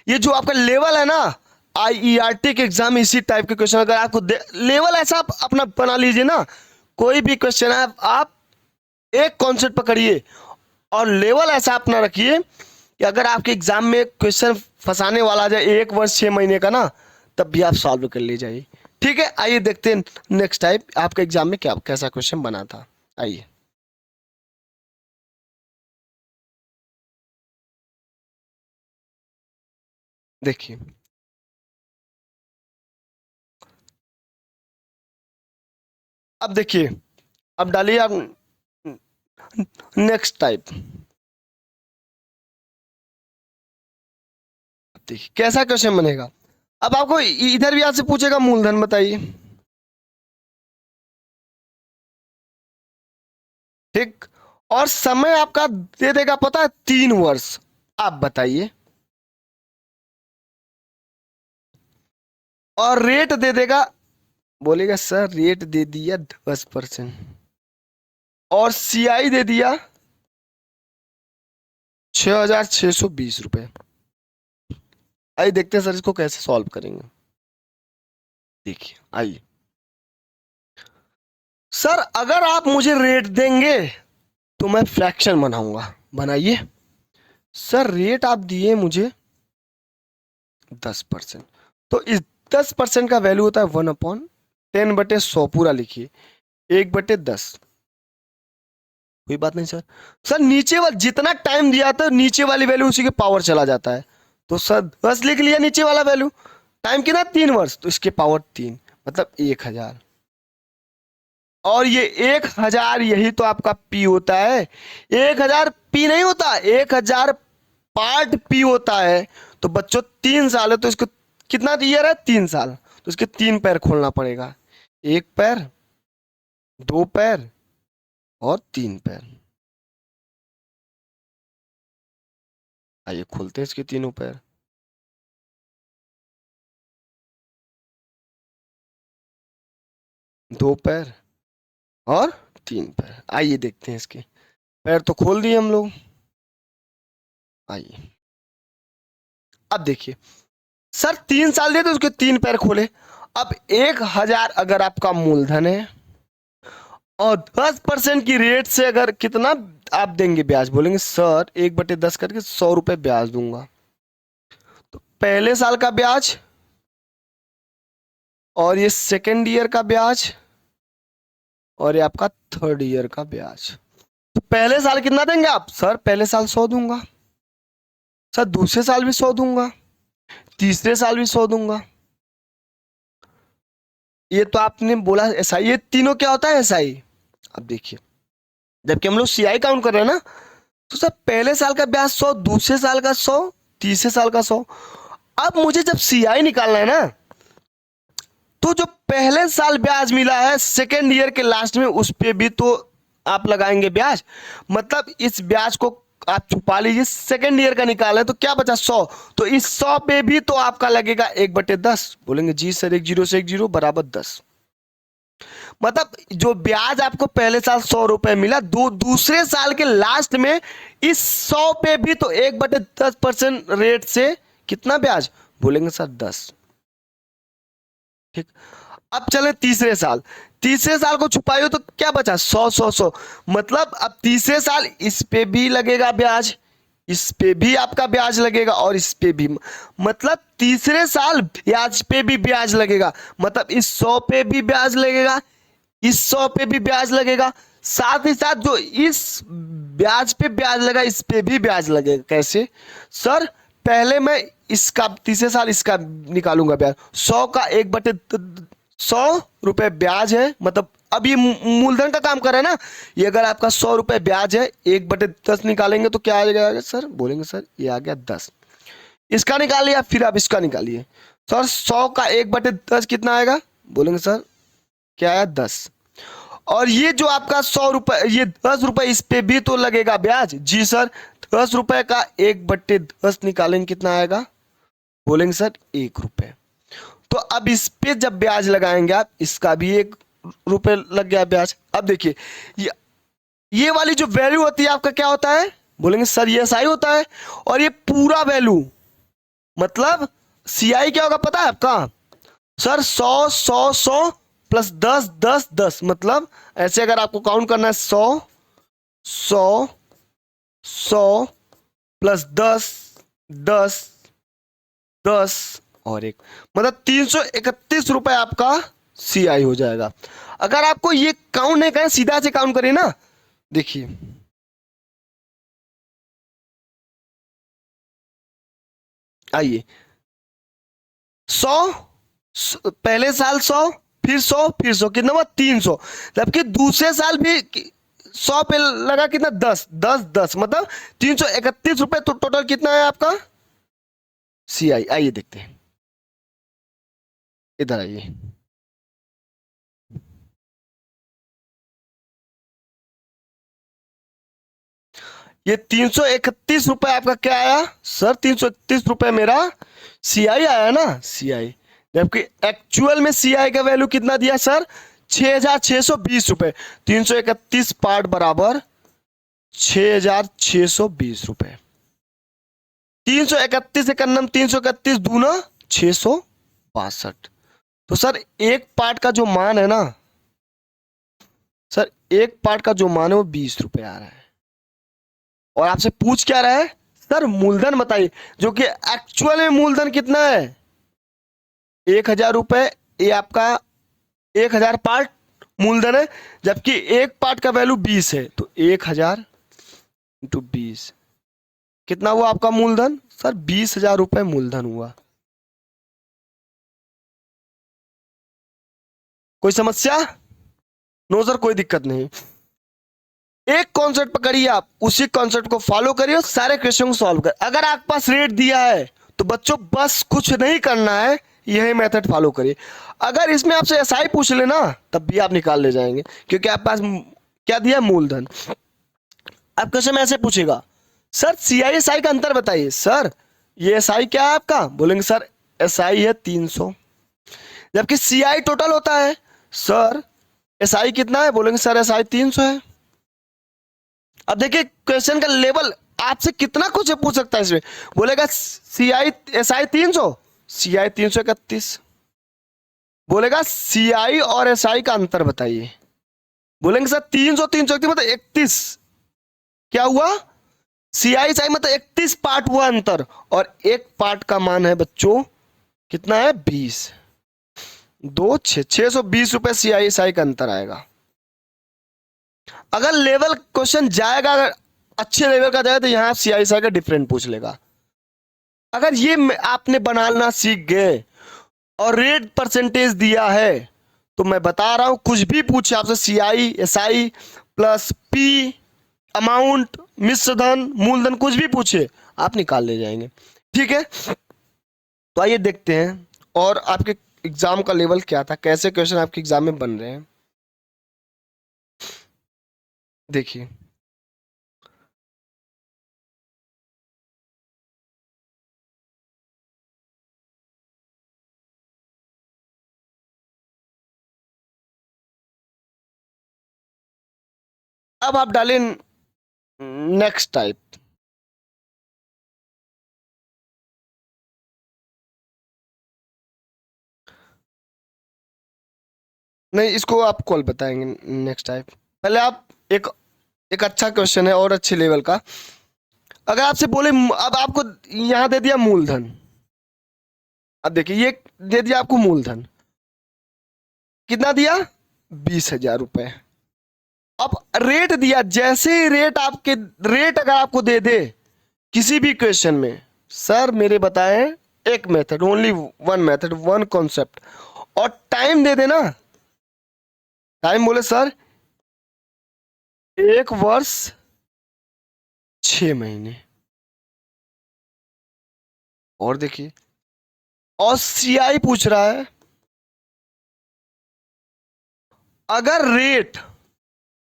ये जो आपका लेवल है ना, आईईआरटी के एग्जाम में इसी टाइप के क्वेश्चन, अगर आपको लेवल ऐसा आप अपना बना लीजिए ना, कोई भी क्वेश्चन है आप एक कॉन्सेप्ट पकड़िए और लेवल ऐसा अपना रखिए कि अगर आपके एग्जाम में क्वेश्चन फंसाने वाला आ जाए 1 वर्ष 6 महीने का ना, तब भी आप सॉल्व कर ले जाइए। ठीक है, आइए देखते हैं नेक्स्ट टाइप आपके एग्जाम में क्या कैसा क्वेश्चन बना था। आइए देखिए, अब देखिए, अब डालिए आप नेक्स्ट टाइप। देखिए कैसा क्वेश्चन बनेगा। अब आपको इधर भी आपसे पूछेगा मूलधन बताइए। ठीक, और समय आपका दे देगा पता है 3 वर्ष। आप बताइए, और रेट दे देगा, बोलेगा सर रेट दे दिया 10% और सीआई दे दिया 6,620 रुपए। आइए देखते हैं सर इसको कैसे सॉल्व करेंगे। देखिए आइए सर, अगर आप मुझे रेट देंगे तो मैं फ्रैक्शन बनाऊंगा। बनाइए सर, रेट आप दिए मुझे 10%, तो इस 10% का वैल्यू होता है 1/10/100। पूरा लिखिए 1/10। कोई बात नहीं सर। सर नीचे वाला जितना टाइम दिया था नीचे वाली वैल्यू उसी के पावर चला जाता है, तो सर 10 लिख लिया नीचे वाला वैल्यू। टाइम कितना? 3 वर्ष, तो इसके पावर 3 मतलब 1000। और ये 1000 यही तो आपका पी होता है। 1000 पी नहीं होता, 1000 पार्ट पी होता है। तो बच्चों 3 साल है तो इसको कितना ईयर है? 3 साल, तो इसके 3 पैर खोलना पड़ेगा। 1 पैर, 2 पैर और 3 पैर। आइए खोलते हैं इसके तीनों पैर। दो पैर और 3 पैर। आइए देखते हैं इसके पैर तो खोल दिए हम लोग। आइए अब देखिए सर 3 साल दे तो उसके 3 पैर खोले। अब 1000 अगर आपका मूलधन है और 10% की रेट से अगर कितना आप देंगे ब्याज? बोलेंगे सर 1/10 करके 100 रुपए ब्याज दूंगा। तो पहले साल का ब्याज और ये सेकेंड ईयर का ब्याज और ये आपका थर्ड ईयर का ब्याज। तो पहले साल कितना देंगे आप? सर पहले साल 100 दूंगा, सर दूसरे साल भी 100 दूंगा, तीसरे साल भी 100 दूंगा। ये तो आपने बोला एसआई, ये तीनों क्या होता है? एसआई। अब देखिए, जबकि हम लोग सीआई काउंट कर रहे हैं ना, तो सर पहले साल का ब्याज 100, दूसरे साल का 100, तीसरे साल का 100। अब मुझे जब सीआई निकालना है ना, तो जो पहले साल ब्याज मिला है सेकेंड ईयर के लास्ट में, उस पे भी तो आप लगाएंगे ब्याज। मतलब इस ब्याज को आप छुपा लीजिए, सेकेंड ईयर का निकाला है तो क्या बचा? 100। तो इस 100 पे भी तो आपका लगेगा 1/10। बोलेंगे जी सर, 1 0 से 1 0 बराबर 10। मतलब जो ब्याज आपको पहले साल 100 रुपए मिला, दूसरे साल के लास्ट में इस 100 पे भी तो 1/10% रेट से कितना ब्याज? बोलेंगे सर 10। ठीक। अब चले तीसरे साल, तीसरे साल को छुपाइयो तो क्या बचा? 100 100 100। मतलब अब तीसरे साल इस पे भी लगेगा ब्याज, इस पे भी आपका ब्याज लगेगा, और इस पे भी। मतलब तीसरे साल ब्याज पे भी ब्याज लगेगा। मतलब इस 100 पे भी ब्याज लगेगा, इस 100 पे भी ब्याज लगेगा, साथ ही साथ जो इस ब्याज पे ब्याज लगा, इस पे भी ब्याज लगेगा। कैसे? सर पहले मैं इसका तीसरे साल इसका निकालूंगा ब्याज, 100 का 1/100 रुपए ब्याज है। मतलब अब ये मूलधन का काम कर रहा है ना, ये अगर आपका 100 रुपए ब्याज है, 1/10 निकालेंगे तो क्या आ जाएगा सर? बोलेंगे सर ये आ गया 10। इसका निकालिए, आप फिर आप इसका निकालिए। सर 100 का 1/10 कितना आएगा? बोलेंगे सर क्या आया? 10। और ये जो आपका 100 रुपए, ये 10 रुपए, इस पे भी तो लगेगा ब्याज। जी सर, 10 रुपए का 1/10 निकालेंगे कितना आएगा? बोलेंगे सर 1 रुपए। तो अब इस पे जब ब्याज लगाएंगे आप, इसका भी 1 रुपए लग गया ब्याज। अब देखिए, ये वाली जो वैल्यू होती है आपका क्या होता है? बोलेंगे सर ये एसआई होता है। और ये पूरा वैल्यू मतलब सीआई क्या होगा पता है आपका? Sir 100 100 100 plus 10 10 10। मतलब ऐसे अगर आपको काउंट करना है, 100 100 100 प्लस 10 10 10 और 1, मतलब 331 रुपए आपका सीआई हो जाएगा। अगर आपको ये काउंट नहीं करें, सीधा से काउंट करिए ना। देखिए आइए, 100, पहले साल 100, फिर 100, फिर 100, कितना हुआ? 300। जबकि दूसरे साल भी 100 पे लगा कितना? 10 10 10। मतलब 331 रुपए। तो टोटल कितना है आपका सीआई? आइए देखते हैं, इधर आइए। ये 331 रुपए आपका क्या आया? सर 331 रुपए मेरा सीआई आया ना, सीआई। जबकि एक्चुअल में सीआई का वैल्यू कितना दिया सर? 6,620 रुपए। 331 पार्ट बराबर 6,620 रुपए। 331 एकन्नम 331 दूना 662। तो सर एक पार्ट का जो मान है ना, सर एक पार्ट का जो मान है वो 20 रुपए आ रहा है। और आपसे पूछ क्या रहा है? सर मूलधन बताइए, जो कि एक्चुअल में मूलधन कितना है? 1,000 रुपए। ये आपका 1,000 पार्ट मूलधन है, जबकि एक पार्ट का वैल्यू 20 है। तो 1,000 इंटू 20 कितना हुआ आपका मूलधन? सर 20,000 रुपए मूलधन हुआ। कोई समस्या? नो सर कोई दिक्कत नहीं। एक कॉन्सेप्ट पकड़िए, आप उसी कॉन्सेप्ट को फॉलो करिए, सारे क्वेश्चन को सॉल्व कर। अगर आपके पास रेट दिया है तो बच्चों बस कुछ नहीं करना है, यही मेथड फॉलो करिए। अगर इसमें आपसे एसआई पूछ लेना तब भी आप निकाल ले जाएंगे, क्योंकि आपके पास क्या दिया? मूलधन। अब क्वेश्चन में ऐसे पूछेगा, सर सीआई एसआई का अंतर बताइए। सर ये एसआई क्या है आपका? बोलेंगे सर एसआई है 300, जबकि सीआई टोटल होता है। सर एसआई कितना है? बोलेंगे सर एसआई 300 है। अब देखिए क्वेश्चन का लेवल आपसे कितना कुछ पूछ सकता है इसमें। बोलेगा सीआई एसआई 300, सीआई 331। बोलेगा सीआई और एसआई का अंतर बताइए। बोलेंगे सर 300 331 मतलब 31। क्या हुआ? सीआई एसआई मतलब 31 पार्ट हुआ अंतर, और एक पार्ट का मान है बच्चों कितना है? 20। 2 6 620 रुपए सीआई एसआई का अंतर आएगा। अगर लेवल क्वेश्चन जाएगा, अगर अच्छे लेवल का जाएगा तो यहाँ CISI का डिफरेंट पूछ लेगा। अगर ये आपने बनाना सीख गए और रेट परसेंटेज दिया है तो मैं बता रहा हूं कुछ भी पूछे आपसे, CISI प्लस P, अमाउंट, मिश्र धन, मूलधन, कुछ भी पूछे आप निकाल ले जाएंगे। ठीक है, तो आइए देखते हैं और आपके एग्जाम का लेवल क्या था, कैसे क्वेश्चन आपके एग्जाम में बन रहे हैं। देखिए अब आप डालें नेक्स्ट टाइप। नहीं, इसको आप कॉल बताएंगे नेक्स्ट टाइप। पहले आप एक एक अच्छा क्वेश्चन है और अच्छे लेवल का। अगर आपसे बोले अब आपको यहां दे दिया मूलधन, अब देखिए ये दे दिया आपको मूलधन, कितना दिया, 20,000 रुपए। अब रेट दिया, जैसे ही रेट आपके, रेट अगर आपको दे दे किसी भी क्वेश्चन में, सर मेरे बताएं एक method, only one method, one concept, और टाइम दे देना, टाइम बोले सर 1 वर्ष 6 महीने, और देखिए और CI पूछ रहा है, अगर रेट,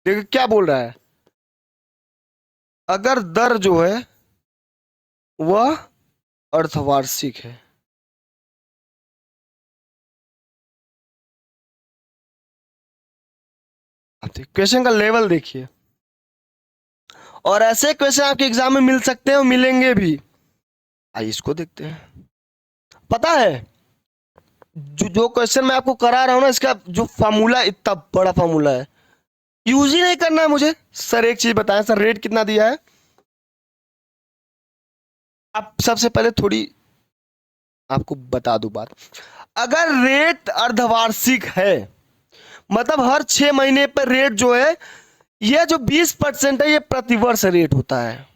देखिए क्या बोल रहा है, अगर दर जो है वह अर्धवार्षिक है। अब देखिए क्वेश्चन का लेवल देखिए, और ऐसे क्वेश्चन आपके एग्जाम में मिल सकते हैं और मिलेंगे भी। आइए इसको देखते हैं। पता है जो जो क्वेश्चन मैं आपको करा रहा हूं ना, इसका जो फार्मूला, इतना बड़ा फार्मूला है, यूज ही नहीं करना है मुझे। सर एक चीज बताएं, सर रेट कितना दिया है, अब सबसे पहले थोड़ी आपको बता दूं बात। अगर रेट अर्धवार्षिक है, मतलब हर 6 महीने पर रेट जो है, यह जो 20% है ये प्रतिवर्ष रेट होता है।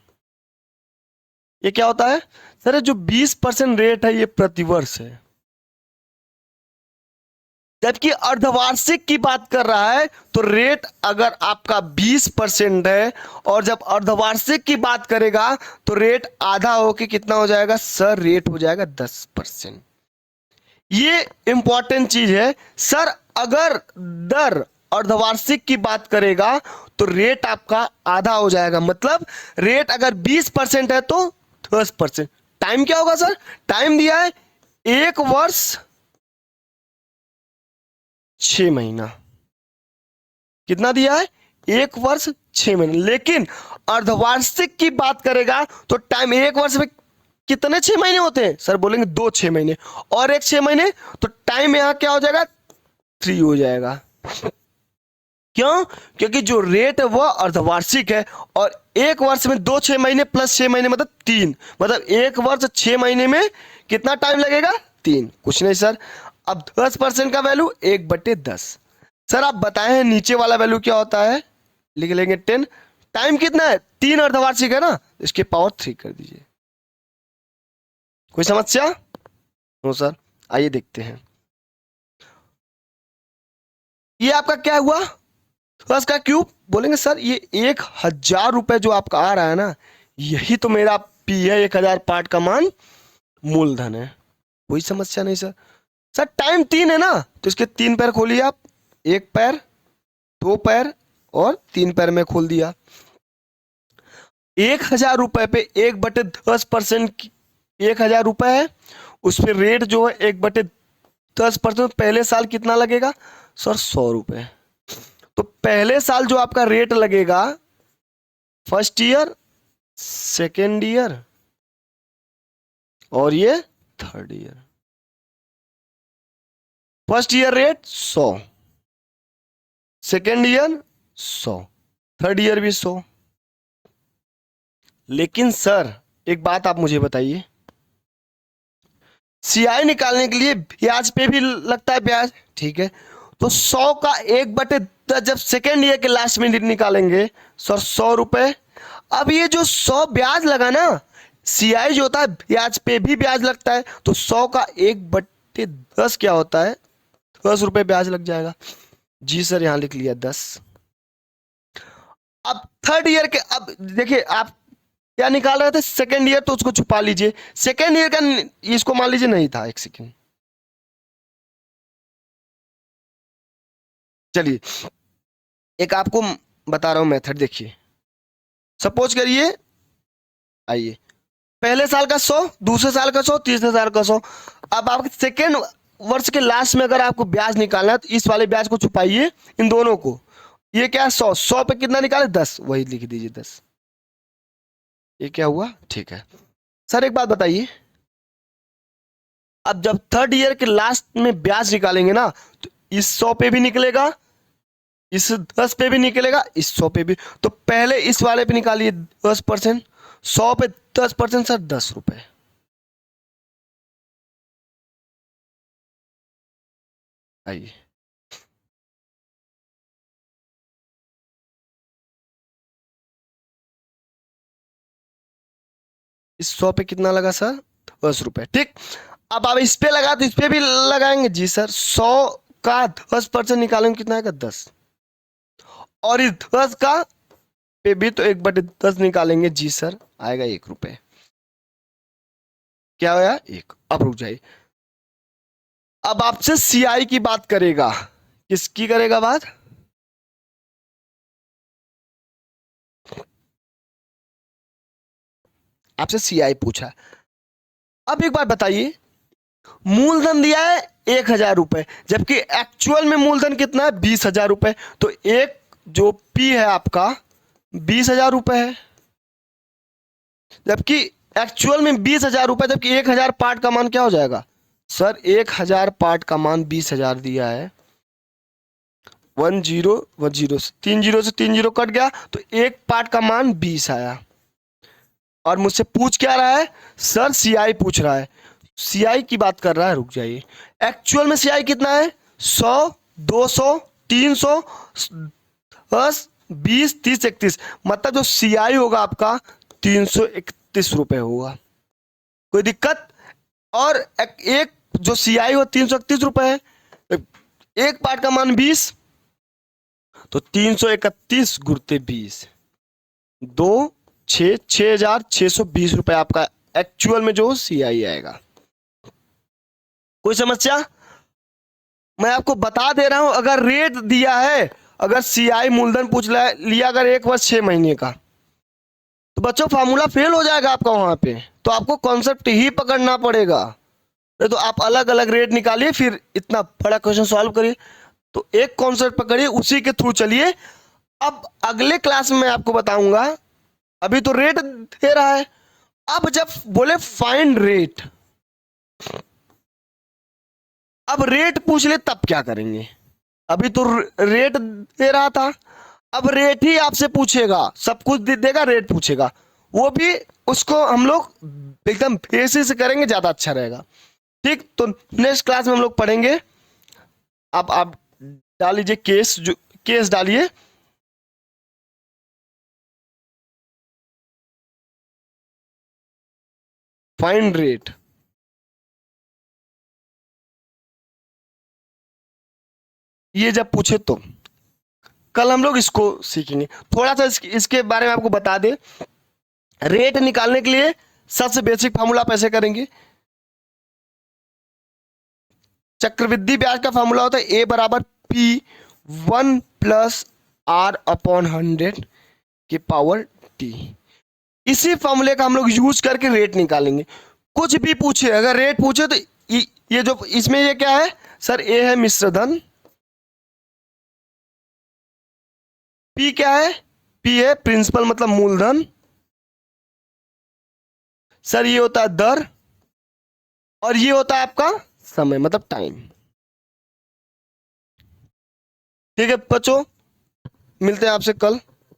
ये क्या होता है सर, ये जो 20% रेट है ये प्रतिवर्ष है। जबकि अर्धवार्षिक की बात कर रहा है तो रेट अगर आपका 20% है, और जब अर्धवार्षिक की बात करेगा तो रेट आधा होके कितना हो जाएगा सर, रेट हो जाएगा 10%। ये इंपॉर्टेंट चीज है सर। अगर दर अर्धवार्षिक की बात करेगा तो रेट आपका आधा हो जाएगा, मतलब रेट अगर 20% है तो 10%। टाइम क्या होगा सर, टाइम दिया है 1 वर्ष 6 महीना, कितना दिया है 1 वर्ष 6 महीने। लेकिन अर्धवार्षिक की बात करेगा तो टाइम 1 वर्ष में कितने 6 महीने होते हैं सर, बोलेंगे 2 6 महीने और 1 6 महीने, तो टाइम यहां क्या हो जाएगा 3 हो जाएगा। क्यों, क्योंकि जो रेट है वह अर्धवार्षिक है, और 1 वर्ष में 2 6 महीने प्लस 6 महीने मतलब 3, मतलब 1 वर्ष 6 महीने में कितना टाइम लगेगा 3, कुछ नहीं सर। अब 10% का वैल्यू 1/10। सर आप बताएं नीचे वाला वैल्यू क्या होता है, लिख लेंगे 10। टाइम कितना है 3, अर्धवार्षिक है ना, इसके पावर 3 कर दीजिए। कोई समस्या हो सर, आइए देखते हैं। ये आपका क्या हुआ, 10 का क्यूब, बोलेंगे सर ये 1,000 रुपए जो आपका आ रहा है ना, यही तो मेरा P है, 1,000 पार्ट का मान मूलधन है। कोई समस्या नहीं सर। सर टाइम 3 है ना, तो इसके 3 पैर खोलिए आप, 1 पैर 2 पैर और 3 पैर में खोल दिया। 1,000 रुपए पे 1/10%, 1,000 रुपए है, उस पर रेट जो है 1/10%, पहले साल कितना लगेगा सर 100 रुपए। तो पहले साल जो आपका रेट लगेगा, फर्स्ट ईयर, सेकेंड ईयर और ये third year. First year rate 100, second year 100, third year भी 100। लेकिन सर एक बात आप मुझे बताइए, CI निकालने के लिए ब्याज पे भी लगता है ब्याज, ठीक है, तो 100 का जब सेकेंड ईयर के लास्ट में निकालेंगे सर 100 रुपए। अब ये जो 100 ब्याज लगा ना, सीआई जो होता है ब्याज पे भी ब्याज लगता है, तो 100 का 1/10 क्या होता है, 10 रुपए ब्याज लग जाएगा। जी सर यहां लिख लिया 10। अब थर्ड ईयर के, अब देखिए आप क्या निकाल रहे थे, सेकेंड ईयर, तो उसको छुपा लीजिए। सेकेंड ईयर का इसको मान लीजिए नहीं था, एक सेकेंड, चलिए एक आपको बता रहा हूं मेथड, देखिए सपोज करिए, आइए पहले साल का 100, दूसरे साल का 100, तीसरे साल का 100। अब आपके सेकेंड वर्ष के लास्ट में अगर आपको ब्याज निकालना है तो इस वाले ब्याज को छुपाइए, इन दोनों को। ये क्या है 100, 100 पे कितना निकाले 10, वही लिख दीजिए 10। ये क्या हुआ, ठीक है। सर एक बात बताइए, अब जब थर्ड ईयर के लास्ट में ब्याज निकालेंगे ना, तो इस 100 पे भी निकलेगा, इस 10 पे भी निकलेगा, इस 100 पे भी। तो पहले इस वाले पे निकालिए 10%, 100 पे 10% सर 10 रुपए। आइए इस 100 पे कितना लगा सर, 10 रुपए, ठीक। अब आप इस पे लगा तो इस पे भी लगाएंगे, जी सर 100 का 10% निकालेंगे कितना आएगा 10, और इस 10 का पे भी तो 1/10 निकालेंगे, जी सर आएगा 1 रुपए। क्या होया, 1। अब रुक जाइए, अब आपसे सीआई की बात करेगा, किसकी करेगा बात, आपसे सीआई पूछा। अब एक बात बताइए, मूलधन दिया है 1,000 रुपए, जबकि एक्चुअल में मूलधन कितना है 20,000 रुपए, तो एक जो पी है आपका 20,000 रुपए है, जबकि एक्चुअल में 20,000 रुपए, जबकि 1,000 पार्ट का मान क्या हो जाएगा सर, 1,000 पार्ट का मान 20,000 दिया है, 10 से 3 जीरो कट गया, तो एक पार्ट का मान 20 आया। और मुझसे पूछ क्या रहा है सर, सीआई पूछ रहा है, सीआई की बात कर रहा है, रुक जाइए। एक्चुअल में सीआई कितना है 100, 200, 300, 10, 20, 30, 31, मतलब जो सीआई होगा आपका 331 रुपए होगा। कोई दिक्कत, और एक जो सीआई हो 331 रुपए है, एक पार्ट का मान 20, तो 331 गुणित 20, 6,620 रुपए आपका एक्चुअल में जो सीआई आएगा। कोई समस्या, मैं आपको बता दे रहा हूं, अगर रेट दिया है, अगर सीआई मूलधन पूछ लिया अगर 1 वर्ष 6 महीने का, तो बच्चों फार्मूला फेल हो जाएगा आपका वहां पे, तो आपको कॉन्सेप्ट ही पकड़ना पड़ेगा। तो आप अलग अलग रेट निकालिए, फिर इतना बड़ा क्वेश्चन सॉल्व करिए। तो एक कॉन्सेप्ट पकड़िए, उसी के थ्रू चलिए। अब अगले क्लास में मैं आपको बताऊंगा, अभी तो रेट दे रहा है, अब जब बोले फाइंड रेट, अब रेट पूछ ले तब क्या करेंगे। अभी तो रेट दे रहा था, अब रेट ही आपसे पूछेगा, सब कुछ देगा, रेट पूछेगा, वो भी उसको हम लोग एकदम बेसिक से करेंगे, ज्यादा अच्छा रहेगा। ठीक, तो नेक्स्ट क्लास में हम लोग पढ़ेंगे। आप डाल लीजिए केस, जो केस डालिए, फाइंड रेट। ये जब पूछे तो कल हम लोग इसको सीखेंगे। थोड़ा सा इसके बारे में आपको बता दे, रेट निकालने के लिए सबसे बेसिक फार्मूला आप ऐसे करेंगे, चक्रवृद्धि ब्याज का फार्मूला होता है ए बराबर पी 1 प्लस आर अपॉन 100 की पावर टी। इसी फॉर्मूले का हम लोग यूज करके रेट निकालेंगे। कुछ भी पूछे, अगर रेट पूछे तो ये जो इसमें ये क्या है सर, ए है मिश्रधन, पी क्या है, पी है प्रिंसिपल मतलब मूलधन, सर ये होता है दर, और ये होता है आपका समय मतलब टाइम। ठीक है बच्चों, मिलते हैं आपसे कल।